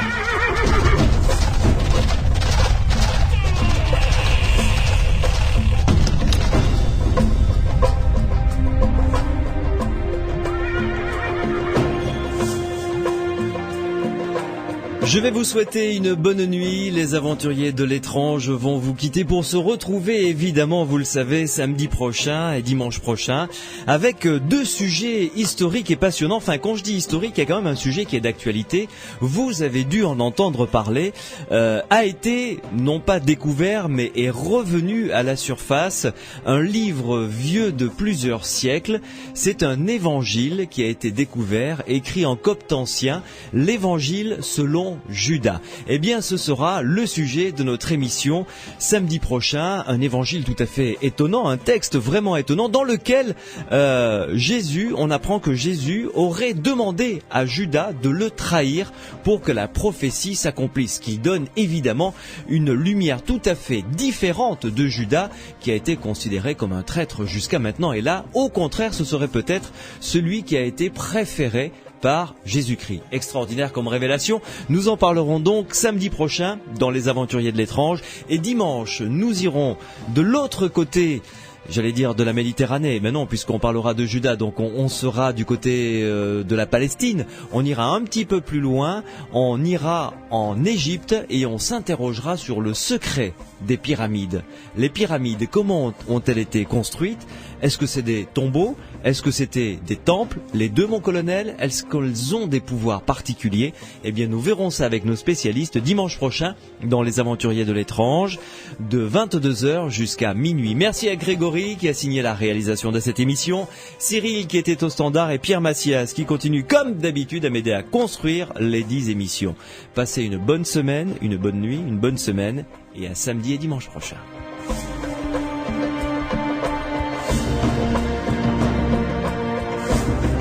Je vais vous souhaiter une bonne nuit. Les aventuriers de l'étrange vont vous quitter pour se retrouver, évidemment, vous le savez, samedi prochain et dimanche prochain, avec 2 sujets historiques et passionnants. Enfin, quand je dis historique, il y a quand même un sujet qui est d'actualité. Vous avez dû en entendre parler. A été, non pas découvert, mais est revenu à la surface. Un livre vieux de plusieurs siècles. C'est un évangile qui a été découvert, écrit en copte ancien, l'évangile selon Judas. Eh bien, ce sera le sujet de notre émission samedi prochain. Un évangile tout à fait étonnant, un texte vraiment étonnant dans lequel on apprend que Jésus aurait demandé à Judas de le trahir pour que la prophétie s'accomplisse, ce qui donne évidemment une lumière tout à fait différente de Judas, qui a été considéré comme un traître jusqu'à maintenant. Et là, au contraire, ce serait peut-être celui qui a été préféré par Jésus-Christ. Extraordinaire comme révélation. Nous en parlerons donc samedi prochain dans les Aventuriers de l'étrange. Et dimanche, nous irons de l'autre côté j'allais dire de la Méditerranée, mais non, puisqu'on parlera de Juda, donc on sera du côté de la Palestine. On ira un petit peu plus loin, on ira en Égypte et on s'interrogera sur le secret des pyramides. Les pyramides, comment ont-elles été construites? Est-ce que c'est des tombeaux? Est-ce que c'était des temples? Les deux, mon colonel, est-ce qu'elles ont des pouvoirs particuliers? Eh bien, nous verrons ça avec nos spécialistes dimanche prochain dans Les Aventuriers de l'étrange, de 22h jusqu'à minuit. Merci à Grégory qui a signé la réalisation de cette émission, Cyril qui était au standard et Pierre Massias qui continue comme d'habitude à m'aider à construire les 10 émissions. Passez une bonne semaine, une bonne nuit, une bonne semaine et à samedi et dimanche prochain.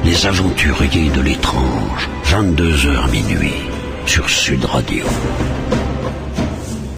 Les Aventuriers de l'étrange, 22h minuit, sur Sud Radio.